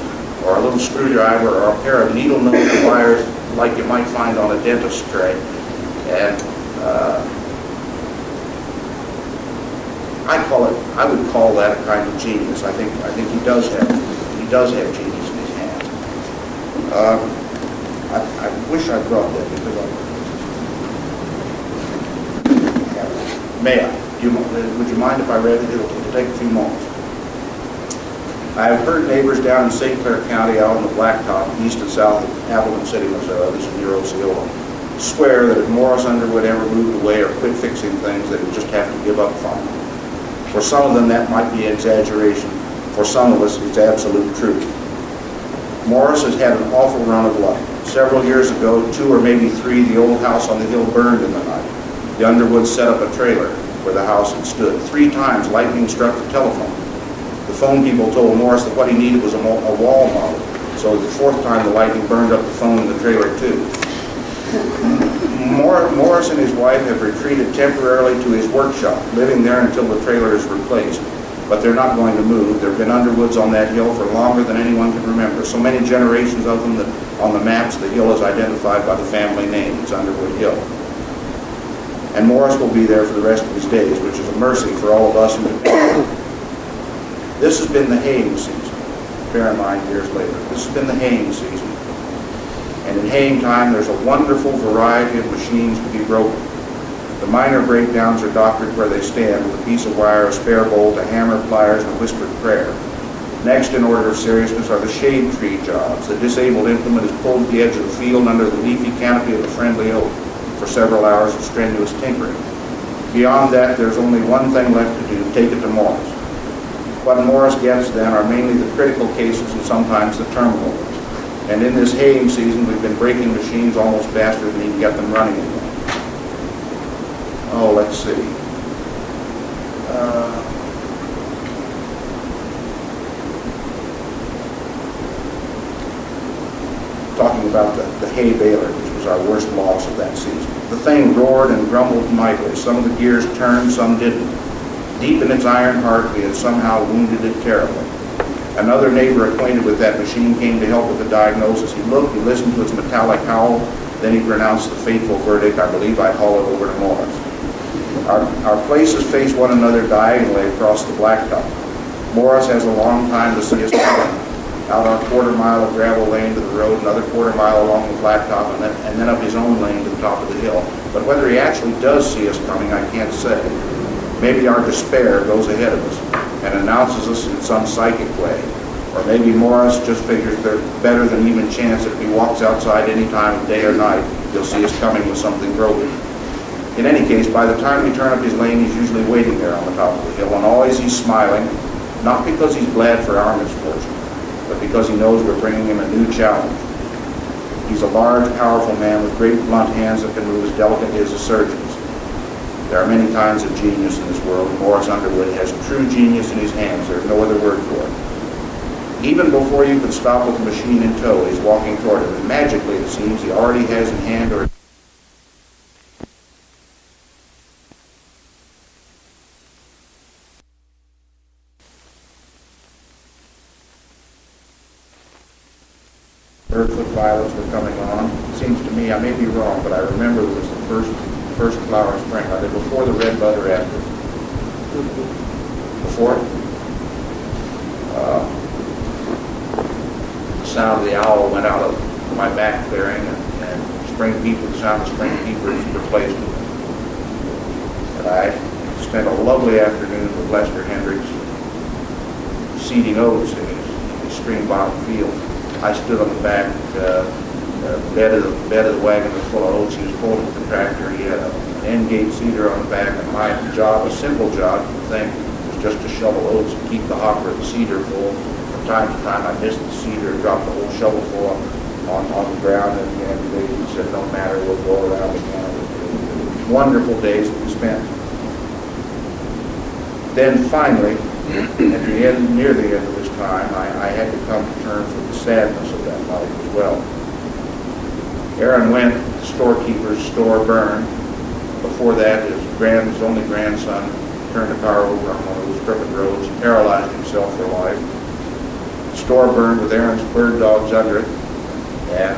or a little screwdriver or a pair of needle-nose pliers like you might find on a dentist's tray. And I would call that a kind of genius. I think he does have genius in his hands. I wish I brought that because may I? Would you mind if I read it? It'll take a few moments. I have heard neighbors down in St. Clair County out on the Blacktop, east and south of Appleton City, Missouri, this is near Osceola, swear that if Morris Underwood ever moved away or quit fixing things, they would just have to give up farming. For some of them, that might be exaggeration. For some of us, it's absolute truth. Morris has had an awful run of luck. Several years ago, 2 or maybe 3, the old house on the hill burned in the night. The Underwoods set up a trailer where the house had stood. 3 times, lightning struck the telephone. The phone people told Morris that what he needed was a wall model. So the 4th time, the lightning burned up the phone in the trailer too. Morris and his wife have retreated temporarily to his workshop, living there until the trailer is replaced. But they're not going to move. There have been Underwoods on that hill for longer than anyone can remember. So many generations of them that on the maps, the hill is identified by the family name. It's Underwood Hill. And Morris will be there for the rest of his days, which is a mercy for all of us who depend. This has been the haying season. Bear in mind, years later, this has been the haying season. And in haying time, there's a wonderful variety of machines to be broken. The minor breakdowns are doctored where they stand with a piece of wire, a spare bolt, a hammer, pliers, and a whispered prayer. Next in order of seriousness are the shade tree jobs. The disabled implement is pulled to the edge of the field under the leafy canopy of a friendly oak for several hours of strenuous tinkering. Beyond that, there's only one thing left to do, take it to Morris. What Morris gets then are mainly the critical cases and sometimes the terminal ones. And in this haying season, we've been breaking machines almost faster than he can get them running again. Oh, let's see. Talking about the hay baler, which was our worst loss of that season. The thing roared and grumbled mightily. Some of the gears turned, some didn't. Deep in its iron heart, we had somehow wounded it terribly. Another neighbor acquainted with that machine came to help with the diagnosis. He looked, he listened to its metallic howl, then he pronounced the fateful verdict, I believe I'd haul it over to Morris. Our places face one another diagonally across the blacktop. Morris has a long time to see us coming. Out our quarter-mile of gravel lane to the road, another quarter-mile along the blacktop, and then up his own lane to the top of the hill. But whether he actually does see us coming, I can't say. Maybe our despair goes ahead of us and announces us in some psychic way. Or maybe Morris just figures there's better than even chance that if he walks outside any time of day or night, he'll see us coming with something broken. In any case, by the time we turn up his lane, he's usually waiting there on the top of the hill, and always he's smiling, not because he's glad for our misfortune, but because he knows we're bringing him a new challenge. He's a large, powerful man with great blunt hands that can move as delicately as a surgeon's. There are many kinds of genius in this world, and Morris Underwood has true genius in his hands. There's no other word for it. Even before you can stop with the machine in tow, he's walking toward it, and magically, it seems, he already has in hand or Birdfoot violets were coming on. It seems to me, I may be wrong, but I remember it was the first flower of spring. Are they before the red bud or after? Before it? The sound of the owl went out of my back clearing, and the sound of spring peepers replaced it. And I spent a lovely afternoon with Lester Hendricks seeding oats in his stream bottom field. I stood on the back bed of the wagon was full of oats. He was pulling with the tractor. He had an end gate seeder on the back, and my job, a simple job, was just to shovel oats and keep the hopper of the seeder full. From time to time, I missed the seeder, dropped the whole shovelful on the ground, and he said, "No matter, we'll go around again." Wonderful days that we spent. Then finally, near the end of this time, I had to come to terms with the sadness of that life as well. Aaron went, the storekeeper's store burned. Before that, his only grandson turned a car over on one of those crooked roads, paralyzed himself for life. The store burned with Aaron's bird dogs under it, and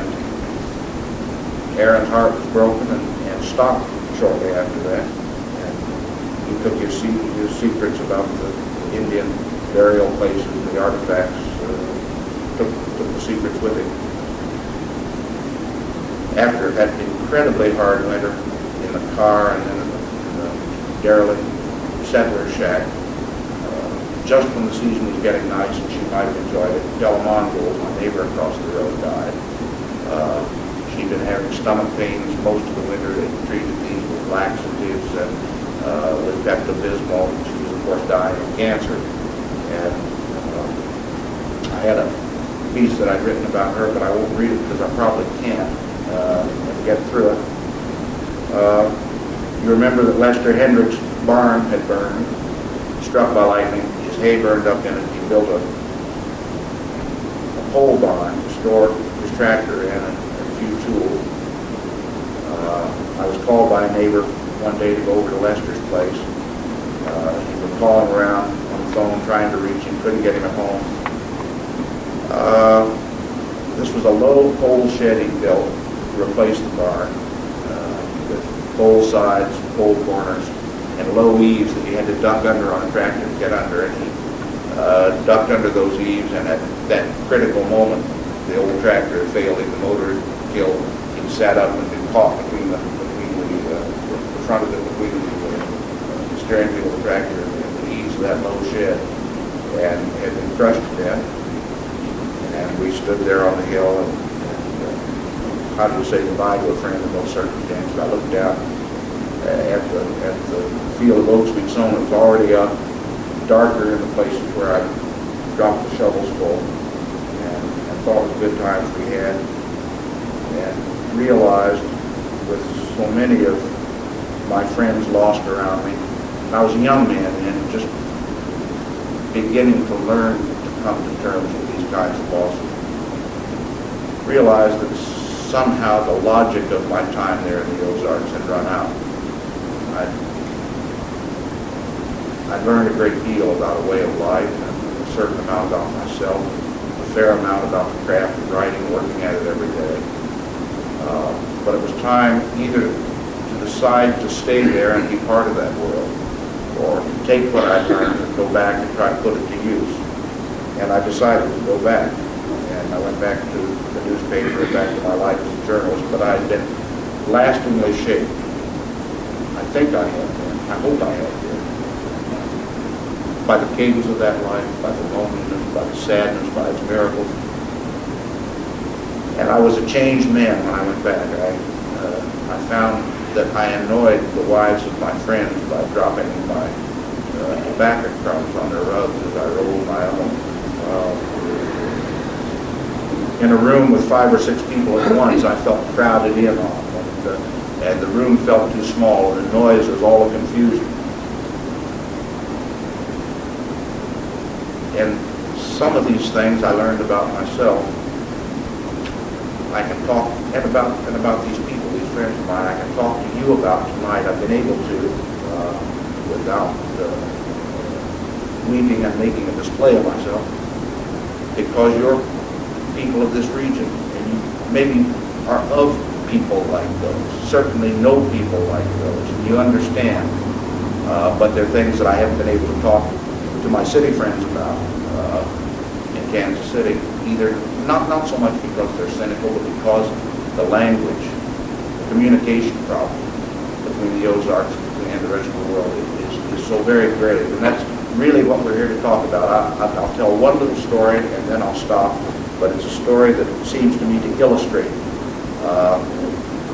Aaron's heart was broken and stopped shortly after that. And he took his secrets about the Indian burial places, the artifacts, took the secrets with him. After that incredibly hard winter in the car and then in the derelict settler shack, just when the season was getting nice and she might have enjoyed it, Delamongo, my neighbor across the road, died. She'd been having stomach pains most of the winter. They treated these with laxatives and with Pepto-Bismol. She was, of course, dying of cancer. And I had a piece that I'd written about her, but I won't read it because I probably can't get through it. You remember that Lester Hendricks' barn had burned, struck by lightning. His hay burned up in it. He built a pole barn to store his tractor in and a few tools. I was called by a neighbor one day to go over to Lester's place. He was calling around on the phone trying to reach him, couldn't get him at home. This was a low pole shed he built to replace the barn, with pole sides, pole corners, and low eaves that he had to duck under on a tractor to get under. And he ducked under those eaves, and at that critical moment, the old tractor had failed him, the motor had killed. He sat up and been caught between the front of it, between the steering wheel of the tractor and the eaves of that low shed, and had been crushed to death. And we stood there on the hill, and how do you say goodbye to a friend in those circumstances? I looked down at the field of oats we'd sown. It was already up, darker in the places where I dropped the shovels full, and thought of the good times we had, and realized with so many of my friends lost around me, I was a young man and just beginning to learn to come to terms with these kinds of losses. Realized that somehow the logic of my time there in the Ozarks had run out. I learned a great deal about a way of life and a certain amount about myself, a fair amount about the craft of writing, working at it every day. But it was time either to decide to stay there and be part of that world, or to take what I learned and go back and try to put it to use. And I decided to go back. And I went back to the newspaper, back to my life as a journalist, but I had been lastingly shaped. I think I had been. I hope I had been. By the cadence of that life, by the loneliness, by the sadness, by its miracles. And I was a changed man when I went back. I found that I annoyed the wives of my friends by dropping my tobacco crumbs on their rugs as I rolled my own. In a room with 5 or 6 people at once, I felt crowded in on, and the room felt too small, and the noise was all a confusion. And some of these things I learned about myself. I can talk, and about these people, these friends of mine, I can talk to you about tonight. I've been able to, without weeping and making a display of myself, because you're people of this region, and you maybe are of people like those, certainly know people like those, and you understand, but there are things that I haven't been able to talk to my city friends about in Kansas City, either not so much because they're cynical, but because the language, the communication problem between the Ozarks and the rest of the world is so very grave, and that's really what we're here to talk about. I'll tell one little story and then I'll stop, but it's a story that seems to me to illustrate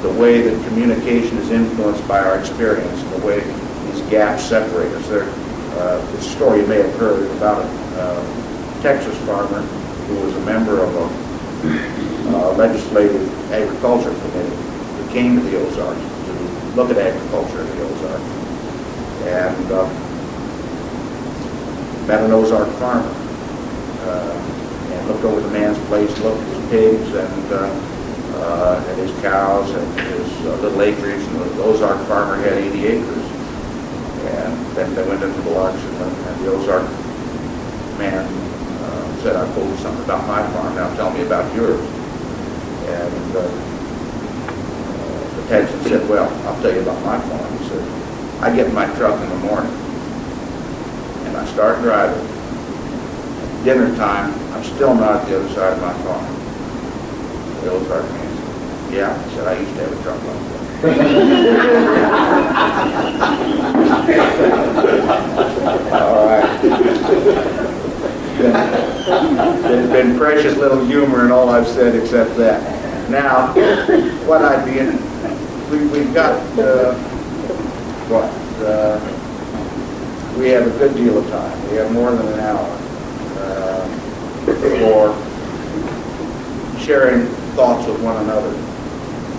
the way that communication is influenced by our experience, and the way these gaps separate us. It's a story you may have heard about a Texas farmer who was a member of a legislative agriculture committee who came to the Ozarks to look at agriculture in the Ozarks, and met an Ozark farmer and looked over the man's place, looked at his pigs and his cows and his little acreage, and the Ozark farmer had 80 acres. And then they went into the lunch, and the Ozark man said, "I told you something about my farm, now tell me about yours." And the Texan said, "Well, I'll tell you about my farm." He said, "I get in my truck in the morning, and I start driving. Dinner time, I'm still not at the other side of my farm." The Ozark man said, "Yeah," he said, "I used to have a truck like that." All right. There's been precious little humor in all I've said except that. Now, what I'd be in, we've got, we have a good deal of time. We have more than an hour for sharing thoughts with one another.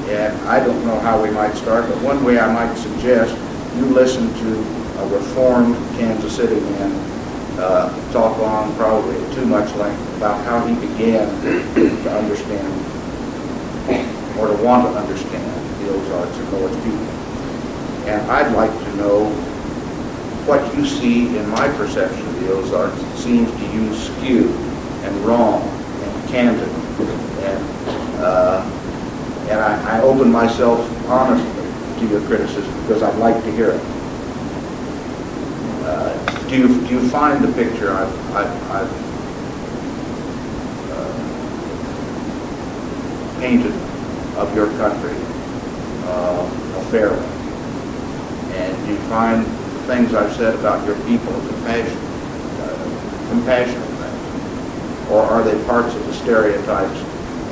And I don't know how we might start, but one way I might suggest you listen to a reformed Kansas City man talk on probably at too much length about how he began to understand or to want to understand the Ozarks and know its people. And I'd like to know what you see in my perception of the Ozarks that seems to you skewed and wrong and candid. And I open myself honestly to your criticism because I'd like to hear it. Do you find the picture I've painted of your country a fair one? And do you find the things I've said about your people compassionate things? Or are they parts of the stereotypes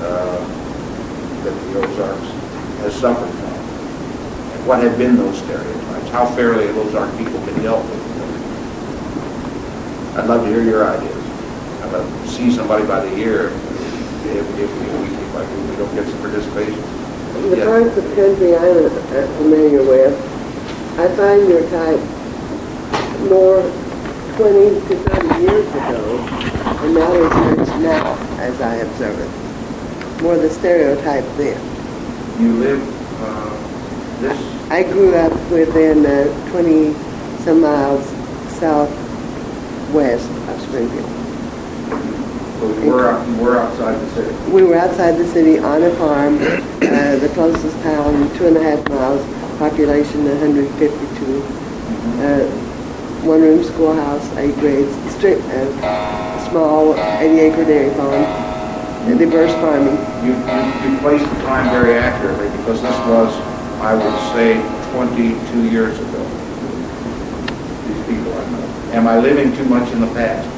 that the Ozarks has suffered from? And what have been those stereotypes? How fairly have Ozark people been dealt with? I'd love to hear your ideas. I'd love to see somebody by the ear if we don't get some participation. The parts of country I'm familiar with, I find your type more 20 to 30 years ago, and now there's much now, as I observe it. More the stereotype then. You live this? I grew up within 20 some miles southwest of Springfield. So you were outside the city? We were outside the city on a farm, the closest town, 2.5 miles, population 152. One-room schoolhouse, 8 grades, small 80-acre dairy farm, diverse farming. You placed the time very accurately, because this was, I would say, 22 years ago. These people I know. Am I living too much in the past?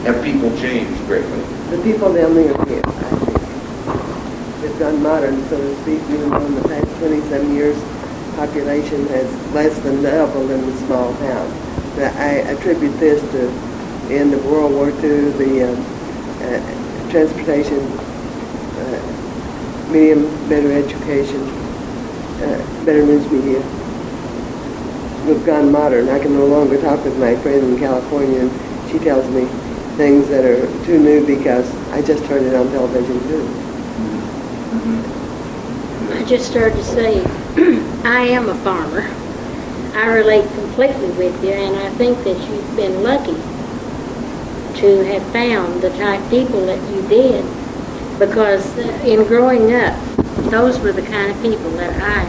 Have people changed greatly? The people down there here, I think, they've gone modern, so to speak. Even though in the past 27 years, population has less than doubled in the small town. I attribute this to the end of World War II, the transportation, medium, better education, better news media. We've gone modern. I can no longer talk with my friend in California, and she tells me things that are too new because I just heard it on television too. I just started to say, I am a farmer. I relate completely with you, and I think that you've been lucky to have found the type of people that you did, because in growing up, those were the kind of people that I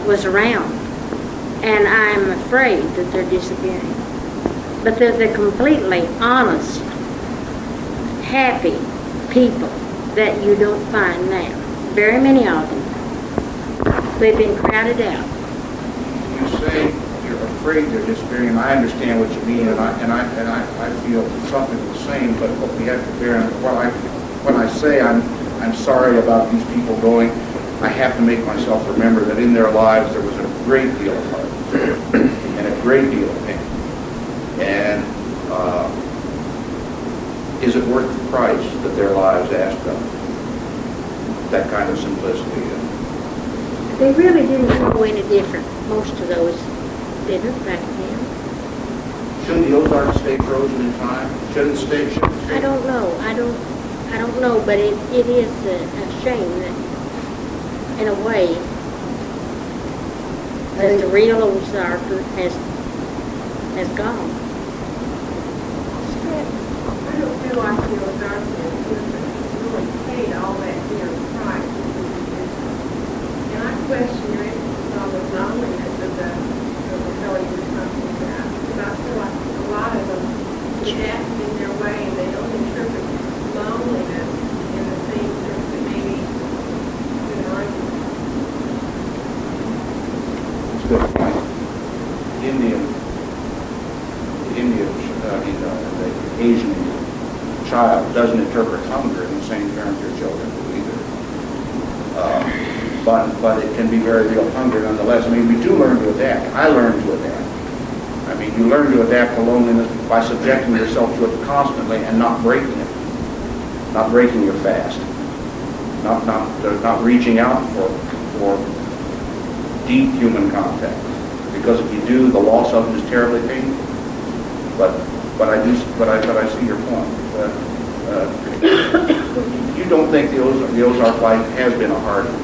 was around, and I'm afraid that they're disappearing. But they're completely honest, happy people that you don't find now. Very many of them. They've been crowded out. You say you're afraid they're disappearing, and I understand what you mean, and I feel something the same. But what we have to bear in when I say I'm sorry about these people going, I have to make myself remember that in their lives there was a great deal of heart and a great deal of pain. And is it worth the price that their lives asked them? That kind of simplicity. They really didn't know any different. Most of those didn't back then. Shouldn't the Ozarks stay frozen in time? Shouldn't stay? I don't know. I don't know, but it is a shame that, in a way, that the real Ozark has gone. I don't feel like the Ozarks really paid all that dear price. And I question your emphasis on the loneliness of the fellow you were talking about. Because I feel like a lot of them adapt in their way, and they don't interpret loneliness in the same sense that maybe you and I do. That's a good point. The Asian child doesn't interpret hunger in the same terms your children do either. But it can be very real hunger nonetheless. I mean, we do learn to adapt. I learned to adapt. I mean, you learn to adapt to loneliness by subjecting yourself to it constantly and not breaking it, not breaking your fast, not reaching out for deep human contact. Because if you do, the loss of it is terribly painful. But I see your point. You don't think the Ozark life has been a hard one?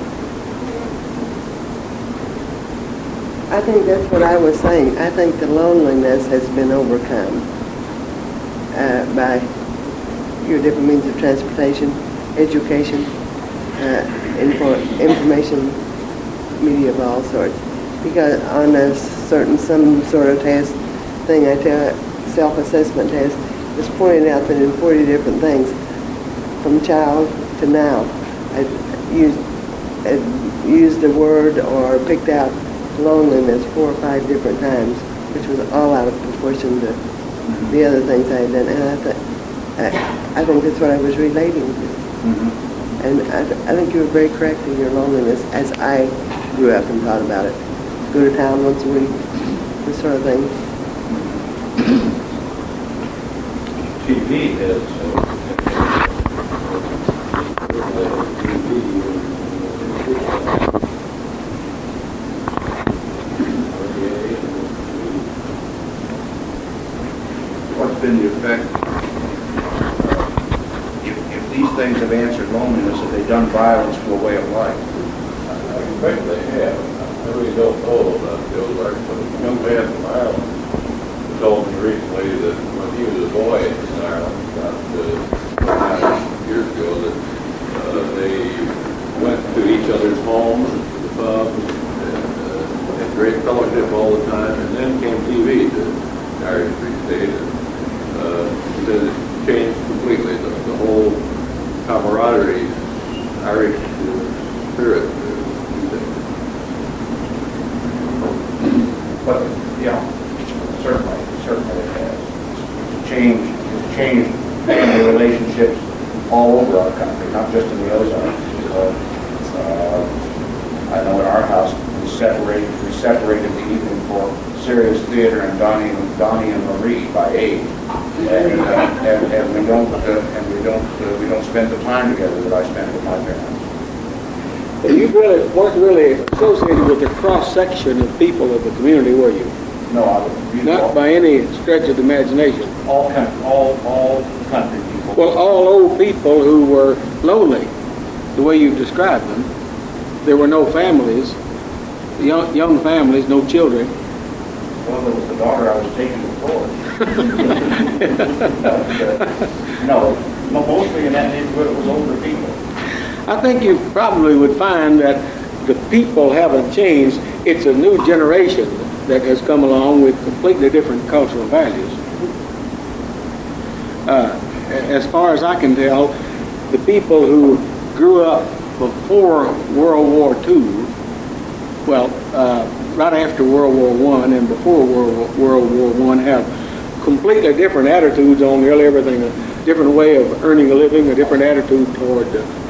I think that's what I was saying. I think the loneliness has been overcome by your different means of transportation, education, information, media of all sorts. Because on some sort of test thing, self-assessment test, it's pointed out that in 40 different things, from child to now, I used a word or picked out loneliness 4 or 5 different times, which was all out of proportion to the other things I had done. And I think that's what I was relating to. Mm-hmm. And I think you were very correct in your loneliness as I grew up and thought about it. Go to town once a week, this sort of thing. TV has these things have answered loneliness? Have they done violence to a way of life? I expect they have. I really don't know about the Ozarks, but a young man from Ireland told me recently that when he was a boy in Ireland, about 9 years ago, that they went to each other's homes, to the pubs, and had great fellowship all the time, and then came TV to Irish Free State, and it changed completely. The whole camaraderie, Irish spirit. But, certainly it has. It's changed family relationships all over our country, not just in the Ozarks. I know in our house, we separated the evening for serious theater and Donnie and Marie by age, and we don't spend the time together that I spent with my parents. You really weren't really associated with the cross-section of people of the community, were you? No, I would. Not by any stretch of the imagination. All country people. Well, all old people who were lonely, the way you described them. There were no families, young families, no children. Well, there was the daughter I was taking before. No, mostly in that neighborhood it was older people. I think you probably would find that the people haven't changed. It's a new generation that has come along with completely different cultural values. As far as I can tell, the people who grew up before World War II, well, right after World War I and before World War I have completely different attitudes on nearly everything, a different way of earning a living, a different attitude toward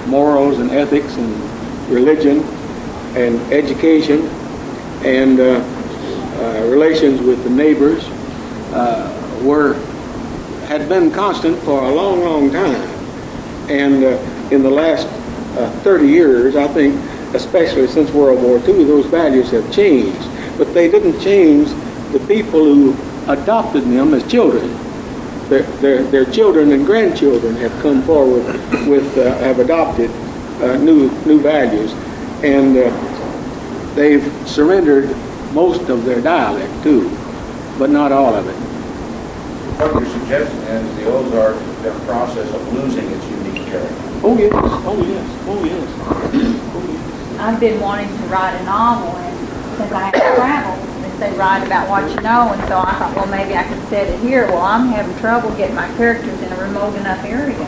morals and ethics and religion and education and relations with the neighbors had been constant for a long, long time. And in the last 30 years, I think, especially since World War II, those values have changed. But they didn't change the people who adopted them as children. Their children and grandchildren have come forward with, have adopted new values, and they've surrendered most of their dialect too, but not all of it. What you're suggesting is the Ozarks is in the process of losing its unique character. Oh yes, oh yes, oh yes, oh yes. I've been wanting to write a novel, and since I have traveled, they say write about what you know, and so I thought, well, maybe I could set it here. Well, I'm having trouble getting my characters in a remote enough area.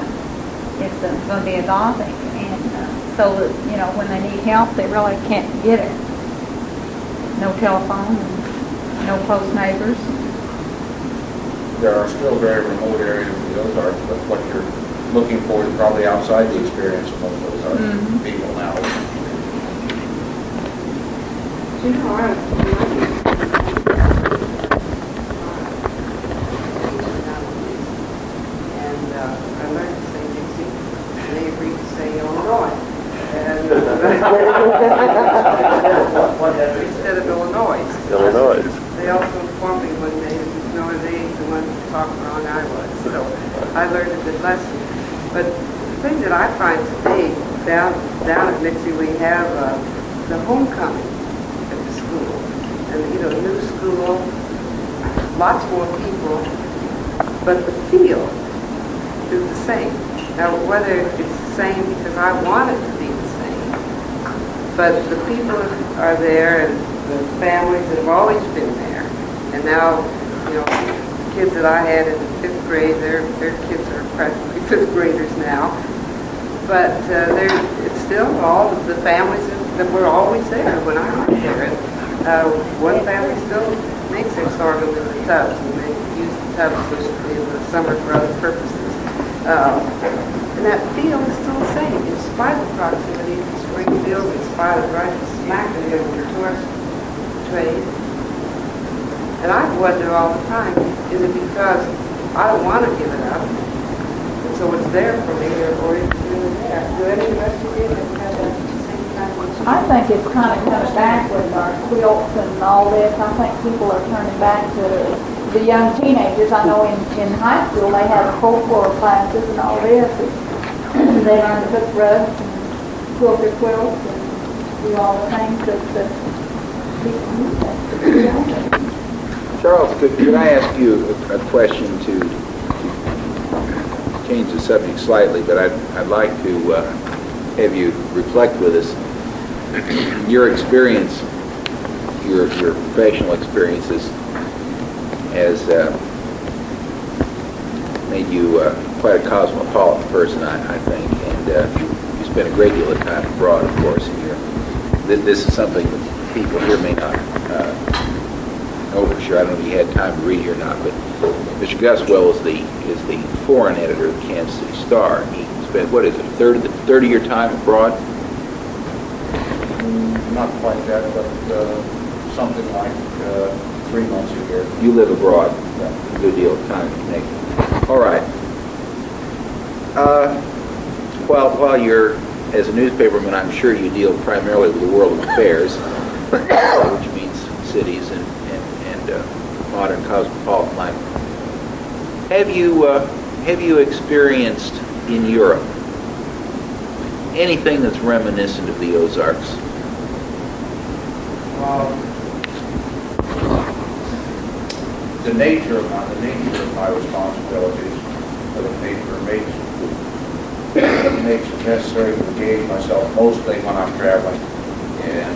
It's going to be a Gothic, and so that, you know, when they need help, they really can't get it. No telephone, and no close neighbors. There are still very remote areas of the Ozarks, but what you're looking for is probably outside the experience of most Ozark people now. You know, I learned to say Dixie, and they agreed to say Illinois. And instead of Illinois. They also informed me one day that no, they ain't the ones who talk wrong I was. So I learned a good lesson. But the thing that I find today, down at Nixie, we have the homecoming at the school. And, you know, new school, lots more people, but the feel is the same. Now, whether it's the same because I want it to be the same, but the people are there and the families that have always been there. And now, you know, kids that I had in the 5th grade, their kids are practically 5th graders now. But it's still all of the families that were always there when I was there. And one family still makes their sorghum in the tubs, and they use the tubs in the summer for other purposes. And that feel is still the same, in spite of the proximity to Springfield, in spite of right smack in the tourist trade. And I wonder all the time, is it because I don't want to give it up, and so it's there for me, or is it really there? Do any of us agree that we have that same kind of experience? I think it's kind of coming back with our quilts and all this. I think people are turning back to the young teenagers. I know in high school they have folklore classes and all this. They learn to hook rugs and quilt their quilts and do all the things that the people need. Charles, could I ask you a question to change the subject slightly, but I'd like to have you reflect with us your experience, your professional experiences has made you quite a cosmopolitan person, I think, and you spend a great deal of time abroad, of course, and this is something that people here may not know for sure. I don't know if you had time to read here or not, but Mr. Gusewelle is the foreign editor of the Kansas City Star. He spent, what is it, a third of your time abroad? Not quite that, but something like 3 months a year. You live abroad. Yeah. A good deal of time connected. All right. While you're, as a newspaperman, I'm sure you deal primarily with the world of affairs, which means cities and modern cosmopolitan life. Have you experienced in Europe anything that's reminiscent of the Ozarks? The nature of my responsibilities, or the nature makes it necessary to engage myself mostly when I'm traveling in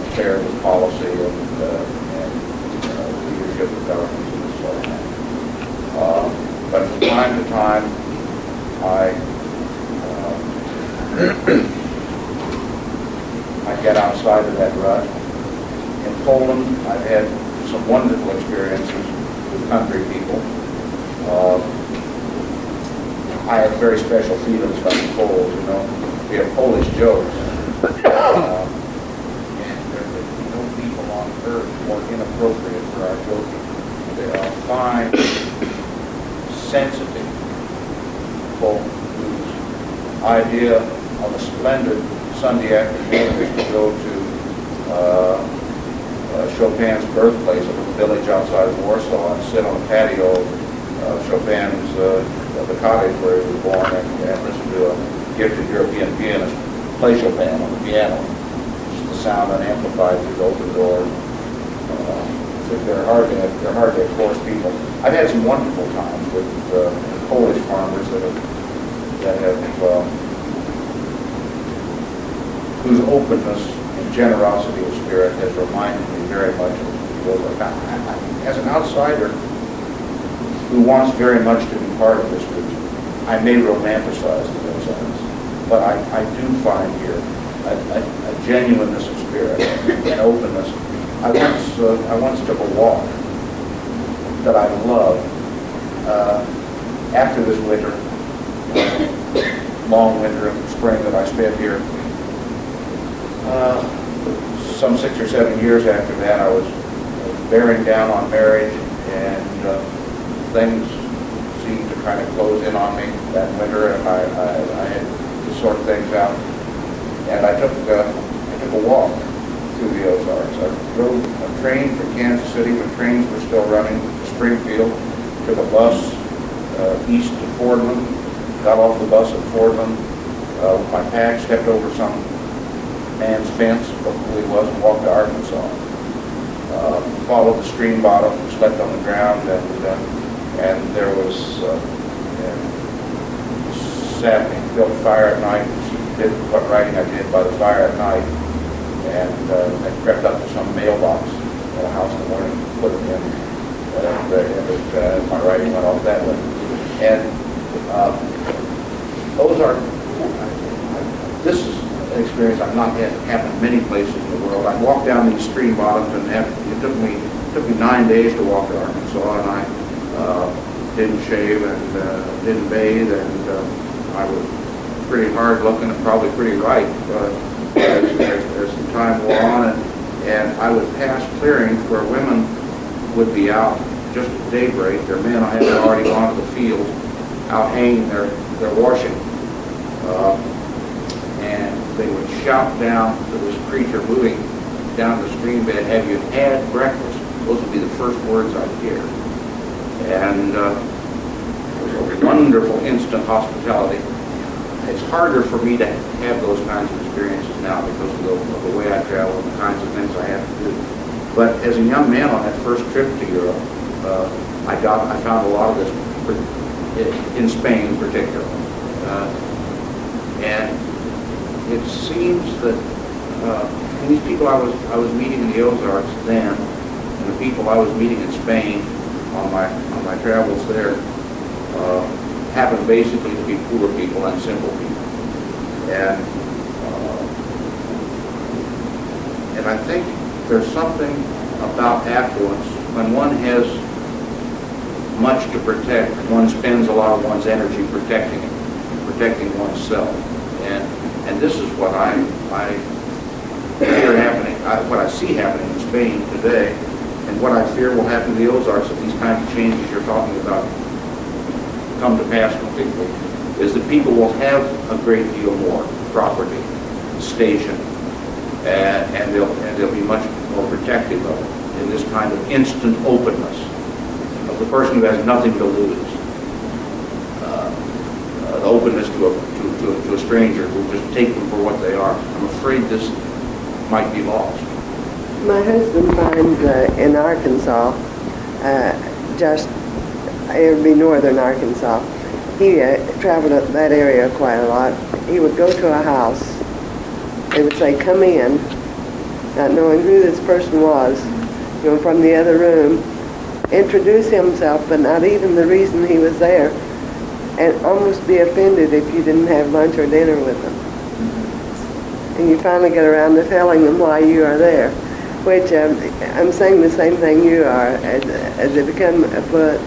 affairs of policy and leadership of government and so on. But from time to time, I get outside of that rut. In Poland, I've had some wonderful experiences with country people. I have very special feelings about the Poles, you know. We have Polish jokes. And there are no people on earth more inappropriate for our joking. They are fine, sensitive folk whose idea of a splendid Sunday afternoon is to go to Chopin's birthplace, a little village outside of Warsaw, and sit on the patio of Chopin's the cottage where he was born, and listen to a gifted European pianist play Chopin on the piano. Just the sound unamplified through the open door. They're hard to coarse people. I've had some wonderful times with Polish farmers that have whose openness and generosity of spirit has reminded me very much of the Ozark. As an outsider who wants very much to be part of this region, I may romanticize the Ozarks, but I do find here a genuineness of spirit and openness. I once took a walk that I loved after this winter, long winter and spring that I spent here. Some 6 or 7 years after that, I was bearing down on marriage, and things seemed to kind of close in on me that winter, and I had to sort things out. And I took a walk through the Ozarks. I rode a train from Kansas City when trains were still running to Springfield, took a bus east to Fordland, got off the bus at Fordland with my pack, stepped over some man's fence, hopefully it was, and walked to Arkansas. Followed the stream bottom, slept on the ground, and there was sat and built a fire at night. Did what writing I did by the fire at night, and I crept up to some mailbox at a house in the morning, put it in, and my writing went off that way. And Ozark, this is an experience I've not had happen many places in the world. I walked down these stream bottoms, and it took me 9 days to walk to Arkansas, and I didn't shave and didn't bathe, and I was pretty hard looking and probably pretty ripe as the time wore on, and I would pass clearings where women would be out just at daybreak. Their men had already gone to the field, out hanging their washing, and they would shout down to this creature moving down the stream bed, "Have you had breakfast?" Those would be the first words I'd hear. And it was a wonderful instant hospitality. harder for me to have those kinds of experiences now because of the way I travel and the kinds of things I have to do. But as a young man on that first trip to Europe, I found a lot of this in Spain particularly. And it seems that these people I was meeting in the Ozarks then, and the people I was meeting in Spain on my travels there, happened basically to be poor people and simple people. And I think there's something about affluence. When one has much to protect, one spends a lot of one's energy protecting oneself. And this is what I fear happening, what I see happening in Spain today, and what I fear will happen to the Ozarks if these kinds of changes you're talking about come to pass completely, is that people will have a great deal more property, station, and they'll be much more protective of it in this kind of instant openness of the person who has nothing to lose. The openness to a stranger who will just take them for what they are. I'm afraid this might be lost. My husband finds in Arkansas, it would be northern Arkansas. He traveled up that area quite a lot. He would go to a house. They would say, "Come in," not knowing who this person was, from the other room, introduce himself, but not even the reason he was there, and almost be offended if you didn't have lunch or dinner with them. And you finally get around to telling them why you are there, which I'm saying the same thing you are. As they become affluent,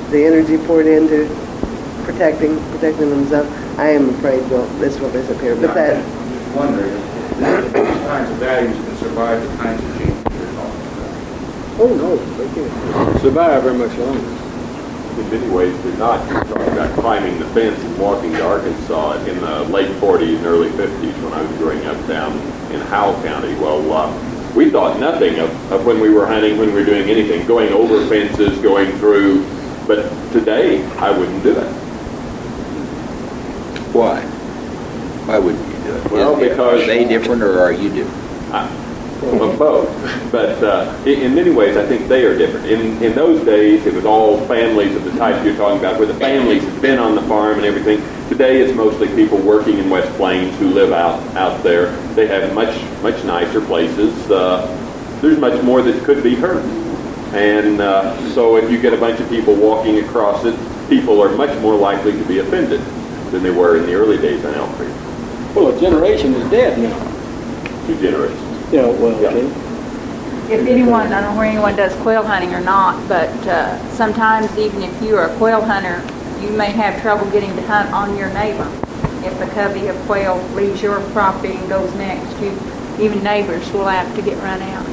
the energy poured into protecting themselves, I am afraid this will disappear. But that. I'm just wondering if these kinds of values can survive the kinds of changes you're talking about. Oh no, they can't survive very much longer. In many ways, they're not. You're talking about climbing the fence and walking to Arkansas in the late 40s and early 50s when I was growing up down in Howell County. Well, we thought nothing of when we were hunting, when we were doing anything, going over fences, going through. But today, I wouldn't do it. Why? Why wouldn't you do it? Well, because are they different or are you different? Well, both. But in many ways, I think they are different. In those days, it was all families of the type you're talking about, where the families had been on the farm and everything. Today, it's mostly people working in West Plains who live out there. They have much nicer places. There's much more that could be heard. And so if you get a bunch of people walking across it, people are much more likely to be offended than they were in the early days on Elm Creek. Well, a generation is dead now. 2 generations. Yeah, well, Yeah. okay. If anyone, I don't know where anyone does quail hunting or not, but sometimes even if you are a quail hunter, you may have trouble getting to hunt on your neighbor. If a covey of quail leaves your property and goes next, even neighbors will have to get run out.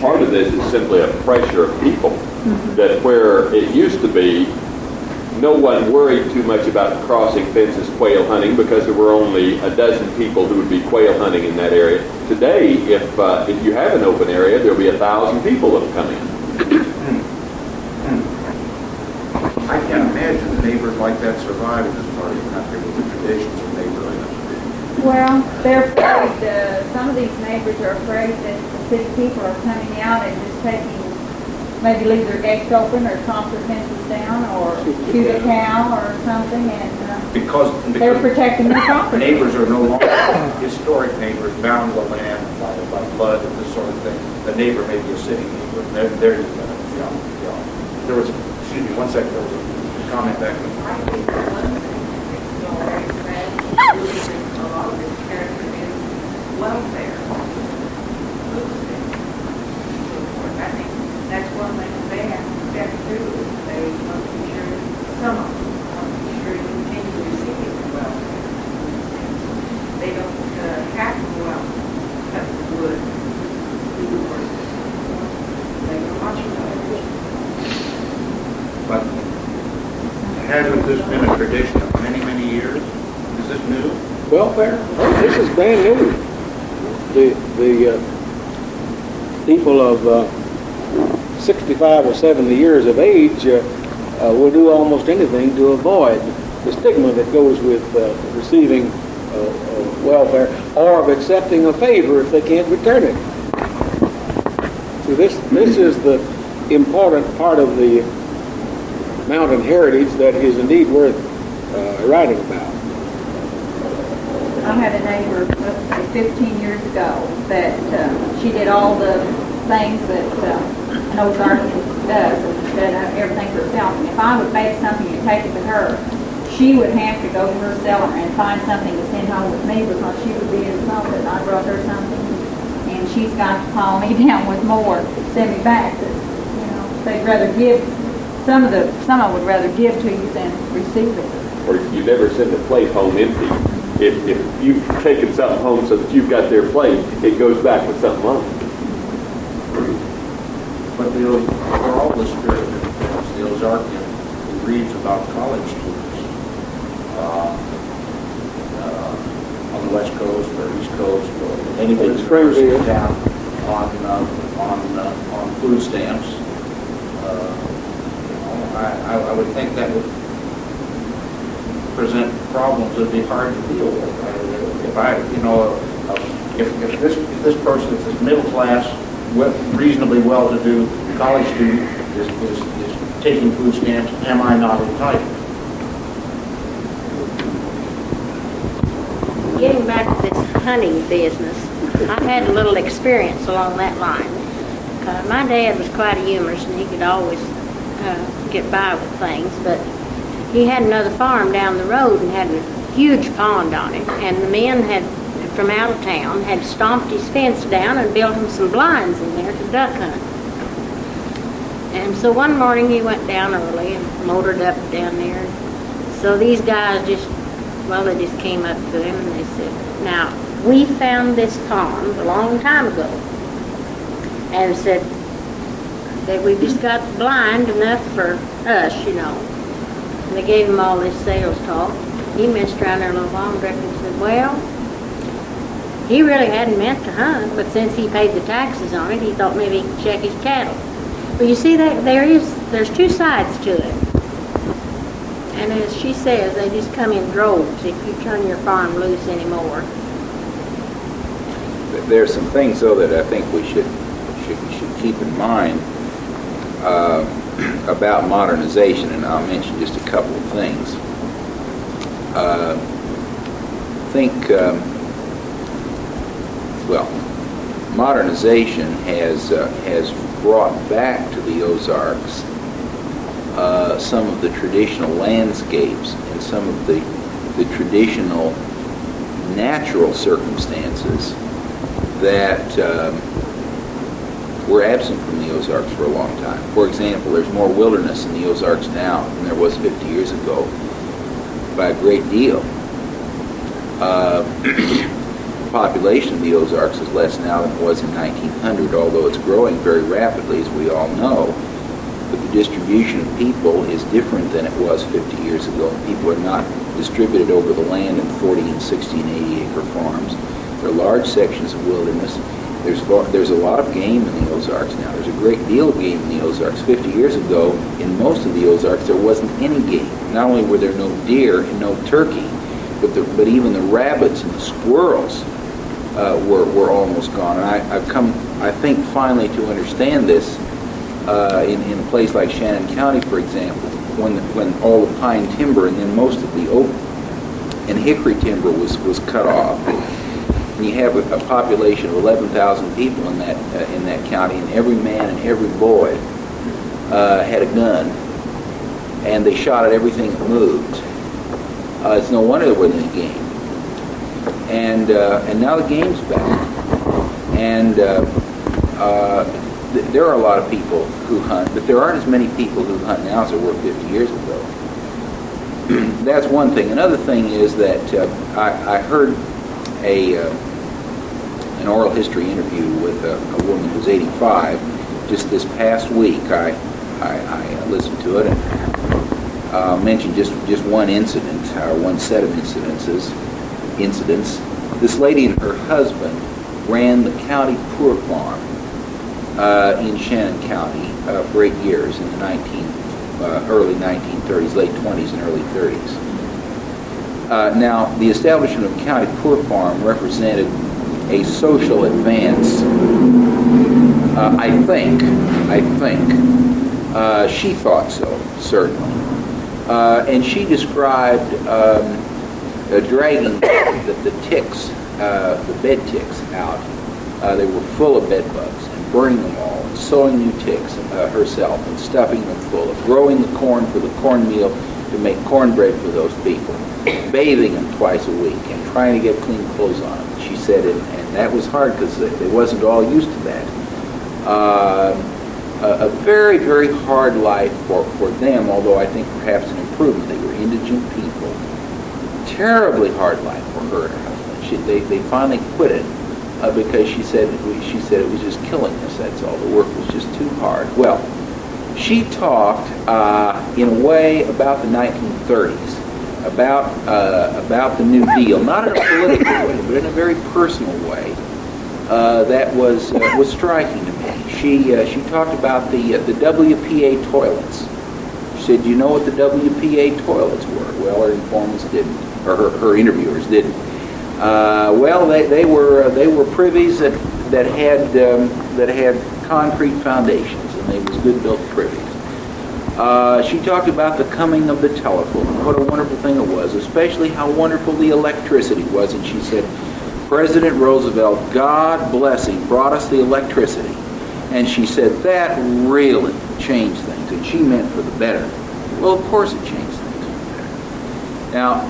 Part of this is simply a pressure of people, that where it used to be, no one worried too much about crossing fences quail hunting because there were only a dozen people who would be quail hunting in that area. Today, if you have an open area, there'll be 1,000 people that will come in. I can't imagine neighbors like that survive in this part of the country with the traditions of neighborhood. Well, they're afraid, some of these neighbors are afraid that the city people are coming out and just maybe leave their gates open or chomp their fences down or shoot a cow or something, and Because they're protecting their property. neighbors are no longer historic neighbors bound to the land by blood and this sort of thing. The neighbor may be a city neighbor. There you go. Yeah. There was, excuse me, 1 second, there was a comment back. I think one thing that's already bad, a lot of this character is welfare. Food stamps, so forth. I think that's one thing they have to do is they want to ensure, some of them want to ensure you continue receiving the welfare. They don't have to go out and cut the wood, do the work. They can watch it. But hasn't this been a tradition of many, many years? Is this new? Welfare? Oh, this is brand new. The people of 65 or 70 years of age will do almost anything to avoid the stigma that goes with receiving welfare, or of accepting a favor if they can't return it. So this is the important part of the mountain heritage that is indeed worth writing about. I had a neighbor, let's say 15 years ago, that she did all the things that an Ozarkian does, and everything for herself. And if I would bake something and take it to her, she would have to go to her cellar and find something to send home with me because she would be insulted and I brought her something. And she's got to call me down with more to send me back. That, you know, they'd rather give, some would rather give to you than receive it. Or you never send a plate home empty. If you've taken something home so that you've got their plate, it goes back with something on it. But for all the spirit of the Ozarkian who reads about college students on the West Coast or East Coast or any big Springfield town on food stamps, I would think that would present problems that'd be hard to deal with. If this person, if this middle class, reasonably well-to-do college student is taking food stamps, am I not entitled? Getting back to this hunting business, I've had a little experience along that line. My dad was quite a humorist and he could always get by with things, but he had another farm down the road and had a huge pond on it, and the men from out of town had stomped his fence down and built him some blinds in there to duck hunt. And so one morning he went down early and motored up down there. So these guys they just came up to him and they said, "Now, we found this pond a long time ago," and said that we just got blind enough for us, you know. And they gave him all this sales talk. He messed around there a little while and reckoned and said, well, he really hadn't meant to hunt, but since he paid the taxes on it, he thought maybe he could check his cattle. But you see, that there's two sides to it. And as she says, they just come in droves if you turn your farm loose anymore. There are some things, though, that I think we should keep in mind about modernization, and I'll mention just a couple of things. I think, modernization has brought back to the Ozarks some of the traditional landscapes and some of the traditional natural circumstances that were absent from the Ozarks for a long time. For example, there's more wilderness in the Ozarks now than there was 50 years ago, by a great deal. The population of the Ozarks is less now than it was in 1900, although it's growing very rapidly, as we all know. But the distribution of people is different than it was 50 years ago. People are not distributed over the land in 40 and 60 and 80 acre farms. There are large sections of wilderness. There's a lot of game in the Ozarks now. There's a great deal of game in the Ozarks. 50 years ago, in most of the Ozarks, there wasn't any game. Not only were there no deer and no turkey, but even the rabbits and the squirrels were almost gone. And I've come, I think, finally to understand this in a place like Shannon County, for example, when all the pine timber and then most of the oak and hickory timber was cut off. And you have a population of 11,000 people in that county, and every man and every boy had a gun, and they shot at everything that moved. It's no wonder there wasn't any game. And now the game's back. And there are a lot of people who hunt, but there aren't as many people who hunt now as there were 50 years ago. That's one thing. Another thing is that I heard an oral history interview with a woman who's 85 just this past week. I listened to it and mentioned just one incident, one set of incidents. This lady and her husband ran the county poor farm in Shannon County for 8 years in the early 1930s, late 20s and early 30s. Now, the establishment of County Poor Farm represented a social advance. I think. She thought so, certainly. And she described dragging the ticks, the bed ticks out. They were full of bed bugs, and burning them all, and sewing new ticks herself, and stuffing them full, of growing the corn for the cornmeal to make cornbread for those people, bathing them twice a week, and trying to get clean clothes on them. She said, and that was hard because they wasn't all used to that. A very, very hard life for them, although I think perhaps an improvement. They were indigent people. Terribly hard life for her and her husband. They finally quit it because she said it was just killing us. That's all. The work was just too hard. Well, she talked in a way about the 1930s, about the New Deal, not in a political way, but in a very personal way. That was striking to me. She talked about the WPA toilets. She said, "Do you know what the WPA toilets were?" Well, her informants didn't, or her interviewers didn't. Well, they were privies that had concrete foundations, and they was good built privies. She talked about the coming of the telephone, and what a wonderful thing it was, especially how wonderful the electricity was. And she said, President Roosevelt, God bless him, brought us the electricity. And she said, that really changed things, and she meant for the better. Well, of course it changed things for the better. Now,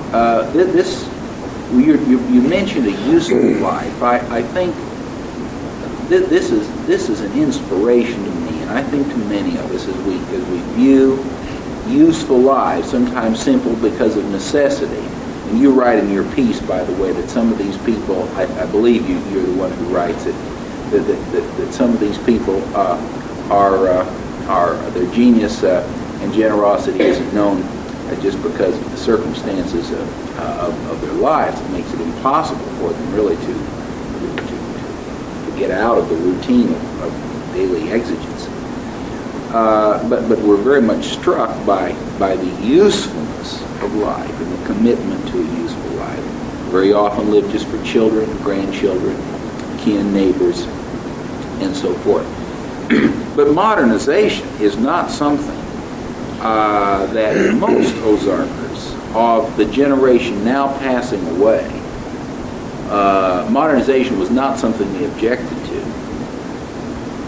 you mentioned a useful life. I think this is an inspiration to me, and I think to many of us as we view useful lives, sometimes simple because of necessity. And you write in your piece, by the way, that some of these people, I believe you're the one who writes it, that some of these people their genius and generosity isn't known just because of the circumstances of their lives. It makes it impossible for them really to get out of the routine of daily exigence. But we're very much struck by the usefulness of life and the commitment to a useful life. Very often live just for children, grandchildren, kin, neighbors, and so forth. But modernization is not something that most Ozarkers of the generation now passing away, modernization was not something they objected to.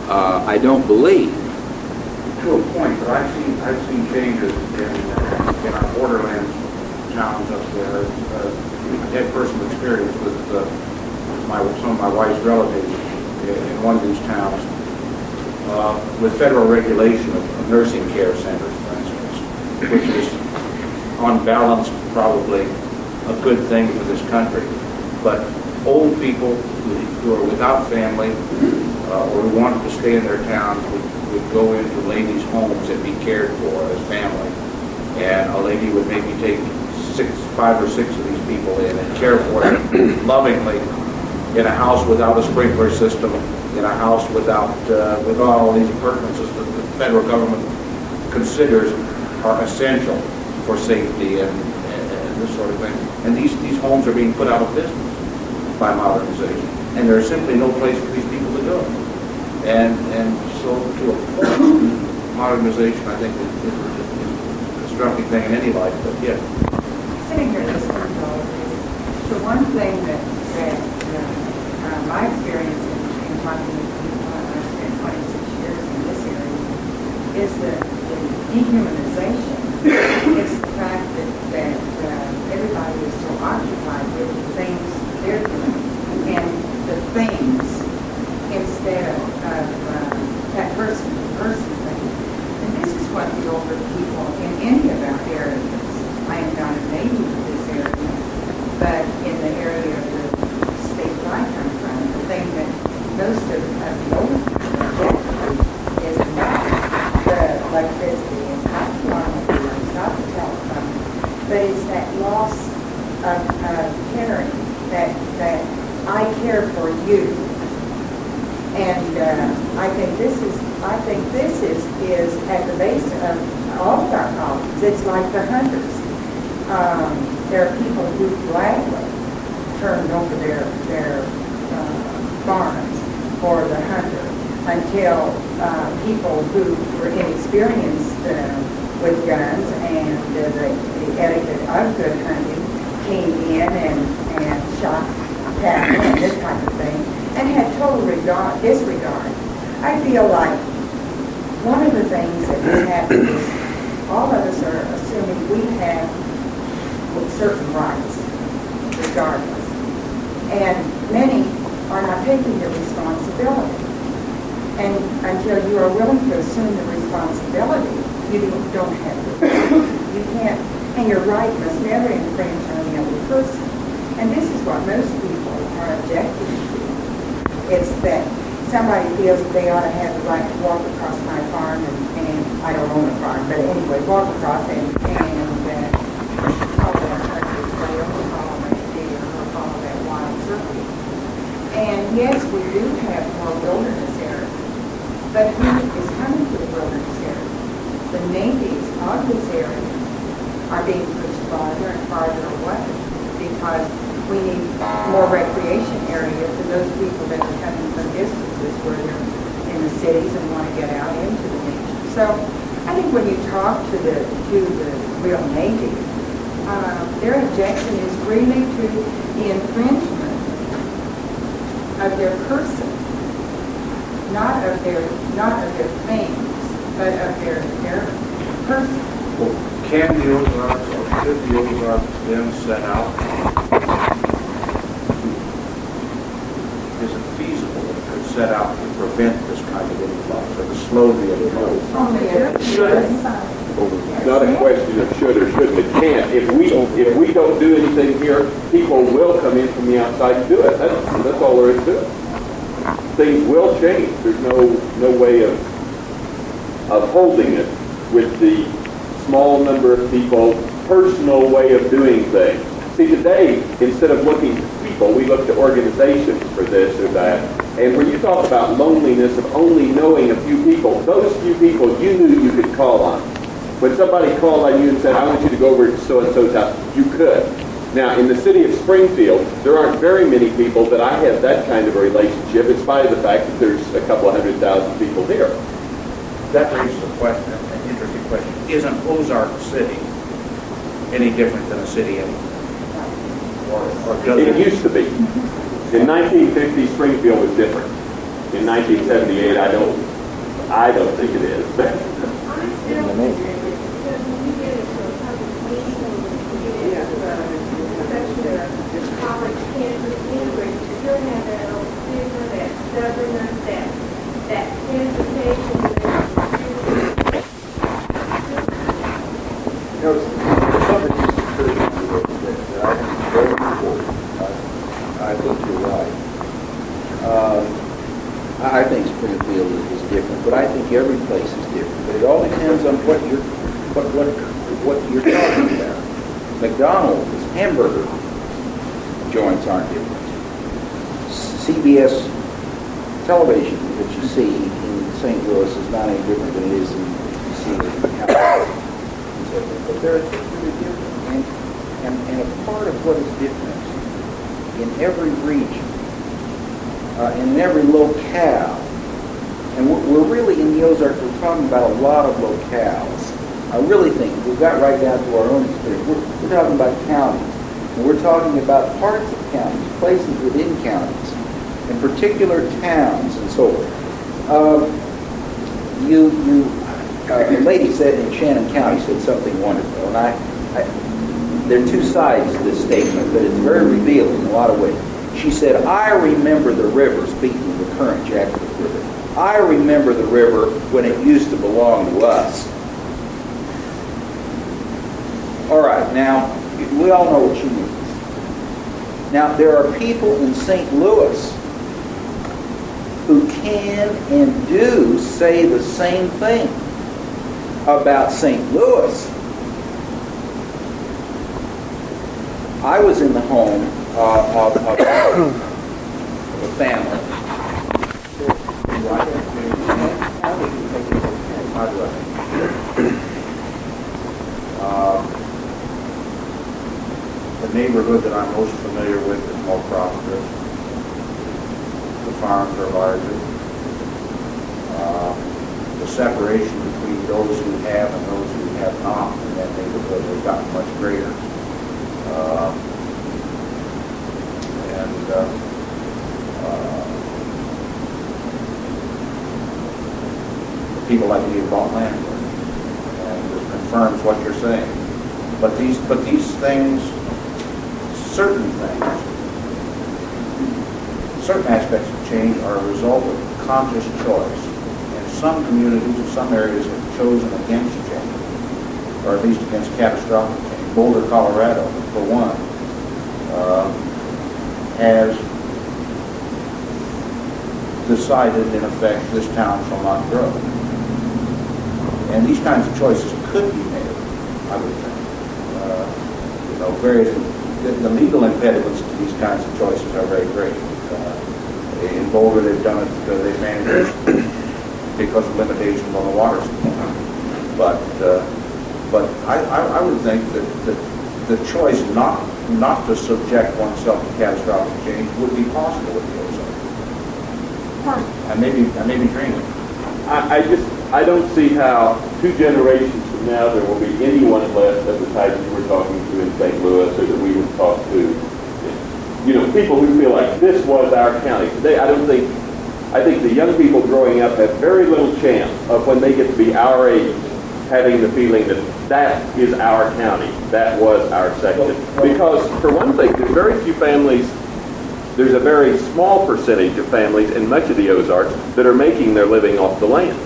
I don't believe. To a point, but I've seen changes in our borderlands towns up there. I had personal experience with some of my wife's relatives in one of these towns with federal regulation of nursing care centers, for instance, which is on balance probably a good thing for this country. But old people who are without family or who wanted to stay in their town would go into ladies' homes and be cared for as family. And a lady would maybe take 5 or 6 of these people in and care for them lovingly in a house without a sprinkler system, in a house with all these appurtenances that the federal government considers are essential for safety and this sort of thing. And these homes are being put out of business by modernization. And there's simply no place for these people to go. And so to a point, modernization, I think, is a striking thing in any life, but yeah. Sitting here listening to all of this, the one thing that my experience in talking with people, I spent 26 years in this area, is that the dehumanization is the fact that everybody is so occupied with the things they're doing and the things instead of that person-to-person thing. And this is what the older people in any of our areas, I am not a native of this area, but in the area of the state that I come from, the thing that most of the older people object to is not the electricity, it's not the automobile, it's not the telephone, but it's that loss of caring, that I care for you. And I think this is at the base of all of our problems. It's like the hunters. There are people who gladly turned over their farms for the hunter until people who were inexperienced with guns and the etiquette of good hunting came in and shot cattle and this type of thing and had total disregard. I feel like one of the things that has happened is all of us are assuming we have certain rights regardless. And many are not taking the responsibility. And until you are willing to assume the responsibility, you don't have to. You can't, and your right must never infringe on the other person. And this is what most people are objecting to. It's that somebody feels that they ought to have the right to walk across my farm, and I don't own a farm, but anyway, walk across and follow that country trail, follow that deer, or follow that wild turkey. And yes, we do have more wilderness areas, but who is coming to the wilderness area? The natives of this area are being pushed farther and farther away because we need more recreation area for those people that are coming from distances where they're in the cities and want to get out into the nature. So I think when you talk to the real natives, their objection is really to the infringement of their person, not of their things, but of their person. Well, can the Ozarks or should the Ozarks then set out? Is it feasible that it could set out to prevent this kind of influx or to slow the influx? Not a question of should or shouldn't. It can't. If we don't do anything here, people will come in from the outside to do it. That's all there is to it. Things will change. There's no way of holding it with the small number of people, personal way of doing things. See, today, instead of looking to people, we look to organizations for this or that. And when you talk about loneliness of only knowing a few people, those few people you knew you could call on. When somebody called on you and said, I want you to go over to so-and-so's house, you could. Now, in the city of Springfield, there aren't very many people that I have that kind of a relationship, in spite of the fact that there's a couple of 100,000 people here. That raises a question, an interesting question. Isn't Ozark City any different than a city anywhere? Or does It used to be. In 1950, Springfield was different. In 1978, I don't think it is. College campus Hendricks, you're going to have that old stigma, that stubbornness, that hesitation. You know, something just occurred to me that I think is very important. I think you're right. I think Springfield is different, but I think every place is different. But it all depends on what you're talking about. McDonald's hamburger joints aren't different. CBS television that you see in St. Louis is not any different than it is in California. But they're really different. And a part of what is different in every region, in every locale, and we're really in the Ozarks, we're talking about a lot of locales. I really think we've got right down to our own experience. We're talking about counties. And we're talking about parts of counties, places within counties, and particular towns and so forth. A lady said in Shannon County said something wonderful, and there are two sides to this statement, but it's very revealing in a lot of ways. She said, I remember the river, speaking of the current Jackson River, I remember the river when it used to belong to us. All right, now, we all know what she means. Now, there are people in St. Louis who can and do say the same thing about St. Louis. I was in the home of a family. neighborhood that I'm most familiar with is more prosperous. The farms are larger. The separation between those who have and those who have not in that neighborhood has gotten much greater. People like me have bought land, and it confirms what you're saying. But these things, certain aspects of change are a result of conscious choice. And some communities in some areas have chosen against change, or at least against catastrophic change. Boulder, Colorado, for one, has decided, in effect, this town shall not grow. And these kinds of choices could be made, I would think. The legal impediments to these kinds of choices are very great. In Boulder, they've done it because they've managed because of limitations on the water supply. But I would think that the choice not to subject oneself to catastrophic change would be possible with the Ozarks. I may be dreaming. I don't see how 2 generations from now there will be anyone left of the type you were talking to in St. Louis, or that we would talk to. People who feel like this was our county. Today, I think the young people growing up have very little chance of, when they get to be our age, having the feeling that that is our county, that was our section. Because, for one thing, there's very few families. There's a very small percentage of families in much of the Ozarks that are making their living off the land.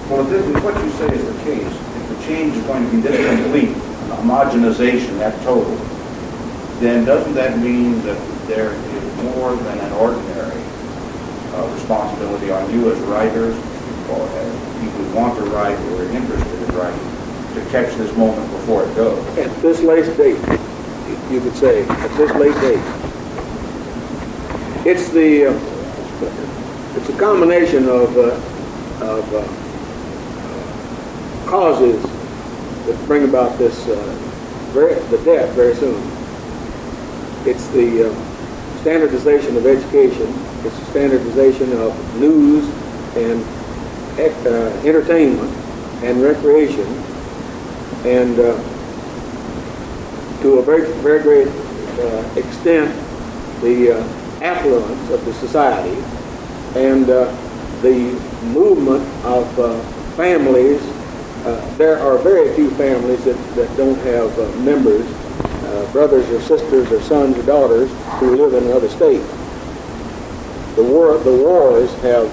Well, if what you say is the case, if the change is going to be this complete, homogenization, that total, then doesn't that mean that there is more than an ordinary responsibility on you as writers, or as people who want to write or are interested in writing, to catch this moment before it goes? At this late date, you could say, at this late date. It's a combination of causes that bring about the death very soon. It's the standardization of education. It's the standardization of news and entertainment and recreation, and to a very, very great extent, the affluence of the society, and the movement of families. There are very few families that don't have members, brothers or sisters or sons or daughters who live in another state. The wars have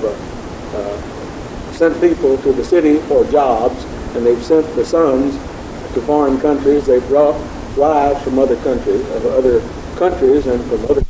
sent people to the city for jobs, and they've sent the sons to foreign countries. They've brought wives from other countries and from other